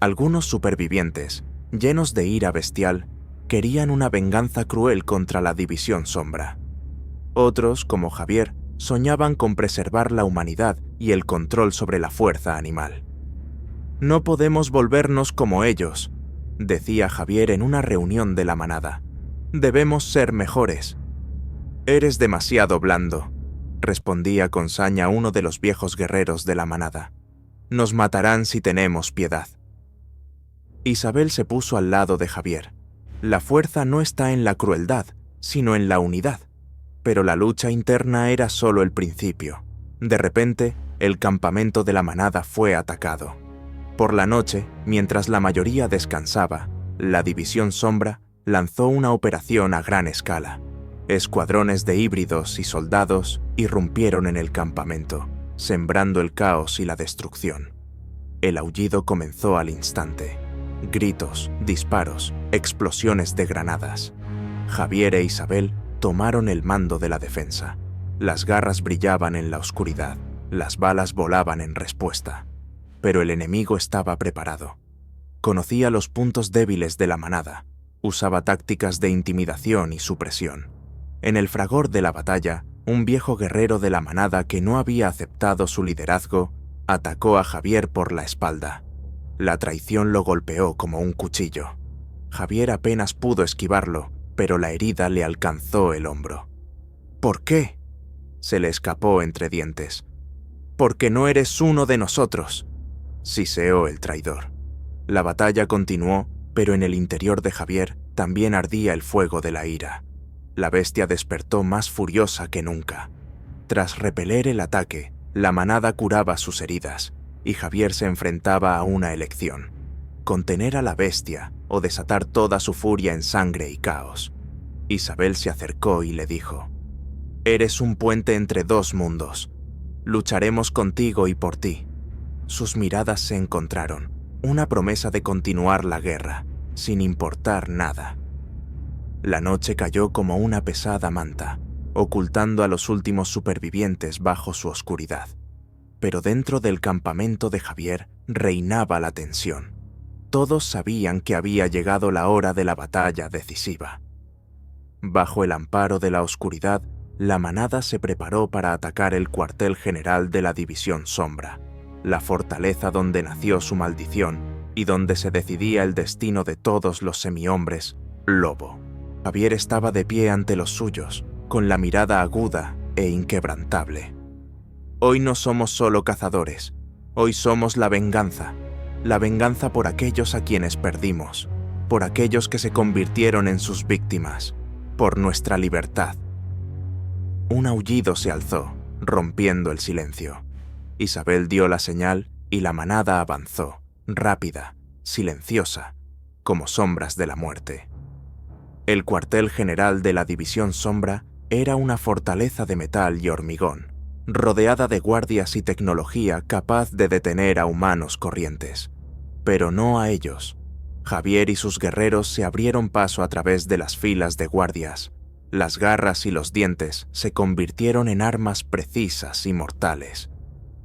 [SPEAKER 1] Algunos supervivientes, llenos de ira bestial, querían una venganza cruel contra la División Sombra. Otros, como Javier, soñaban con preservar la humanidad y el control sobre la fuerza animal. No podemos volvernos como ellos, decía Javier en una reunión de la manada. Debemos ser mejores. Eres demasiado blando, respondía con saña uno de los viejos guerreros de la manada. Nos matarán si tenemos piedad. Isabel se puso al lado de Javier. La fuerza no está en la crueldad, sino en la unidad. Pero la lucha interna era solo el principio. De repente, el campamento de la manada fue atacado. Por la noche, mientras la mayoría descansaba, la División Sombra lanzó una operación a gran escala. Escuadrones de híbridos y soldados irrumpieron en el campamento, sembrando el caos y la destrucción. El aullido comenzó al instante. Gritos, disparos, explosiones de granadas. Javier e Isabel tomaron el mando de la defensa. Las garras brillaban en la oscuridad, las balas volaban en respuesta. Pero el enemigo estaba preparado. Conocía los puntos débiles de la manada, usaba tácticas de intimidación y supresión. En el fragor de la batalla, un viejo guerrero de la manada que no había aceptado su liderazgo, atacó a Javier por la espalda. La traición lo golpeó como un cuchillo. Javier apenas pudo esquivarlo, pero la herida le alcanzó el hombro. ¿Por qué?, se le escapó entre dientes. «Porque no eres uno de nosotros», siseó el traidor. La batalla continuó, pero en el interior de Javier también ardía el fuego de la ira. La bestia despertó más furiosa que nunca. Tras repeler el ataque, la manada curaba sus heridas, y Javier se enfrentaba a una elección: contener a la bestia o desatar toda su furia en sangre y caos. Isabel se acercó y le dijo: «Eres un puente entre dos mundos. Lucharemos contigo y por ti». Sus miradas se encontraron, una promesa de continuar la guerra, sin importar nada. La noche cayó como una pesada manta, ocultando a los últimos supervivientes bajo su oscuridad. Pero dentro del campamento de Javier reinaba la tensión. Todos sabían que había llegado la hora de la batalla decisiva. Bajo el amparo de la oscuridad, la manada se preparó para atacar el cuartel general de la División Sombra, la fortaleza donde nació su maldición y donde se decidía el destino de todos los semihombres lobo. Javier estaba de pie ante los suyos, con la mirada aguda e inquebrantable. Hoy no somos solo cazadores, hoy somos la venganza por aquellos a quienes perdimos, por aquellos que se convirtieron en sus víctimas, por nuestra libertad. Un aullido se alzó, rompiendo el silencio. Isabel dio la señal y la manada avanzó, rápida, silenciosa, como sombras de la muerte. El cuartel general de la División Sombra era una fortaleza de metal y hormigón, rodeada de guardias y tecnología capaz de detener a humanos corrientes. Pero no a ellos. Javier y sus guerreros se abrieron paso a través de las filas de guardias. Las garras y los dientes se convirtieron en armas precisas y mortales.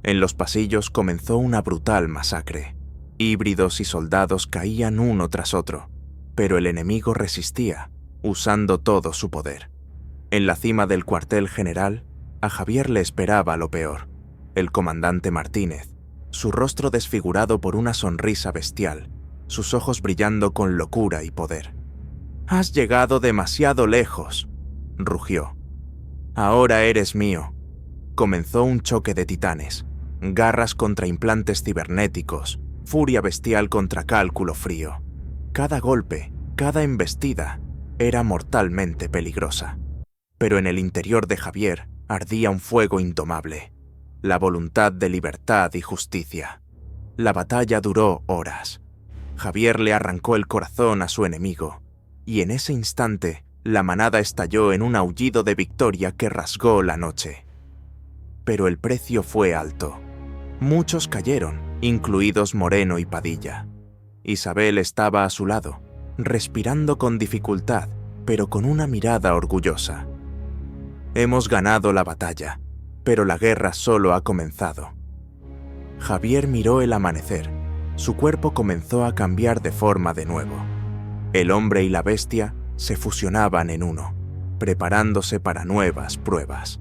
[SPEAKER 1] En los pasillos comenzó una brutal masacre. Híbridos y soldados caían uno tras otro, pero el enemigo resistía, usando todo su poder. En la cima del cuartel general, a Javier le esperaba lo peor: el comandante Martínez, su rostro desfigurado por una sonrisa bestial, sus ojos brillando con locura y poder. «Has llegado demasiado lejos», rugió. «Ahora eres mío». Comenzó un choque de titanes, garras contra implantes cibernéticos, furia bestial contra cálculo frío. Cada golpe, cada embestida, era mortalmente peligrosa. Pero en el interior de Javier ardía un fuego indomable, la voluntad de libertad y justicia. La batalla duró horas. Javier le arrancó el corazón a su enemigo, y en ese instante la manada estalló en un aullido de victoria que rasgó la noche. Pero el precio fue alto. Muchos cayeron, incluidos Moreno y Padilla. Isabel estaba a su lado, respirando con dificultad, pero con una mirada orgullosa. «Hemos ganado la batalla, pero la guerra solo ha comenzado». Javier miró el amanecer. Su cuerpo comenzó a cambiar de forma de nuevo. El hombre y la bestia se fusionaban en uno, preparándose para nuevas pruebas.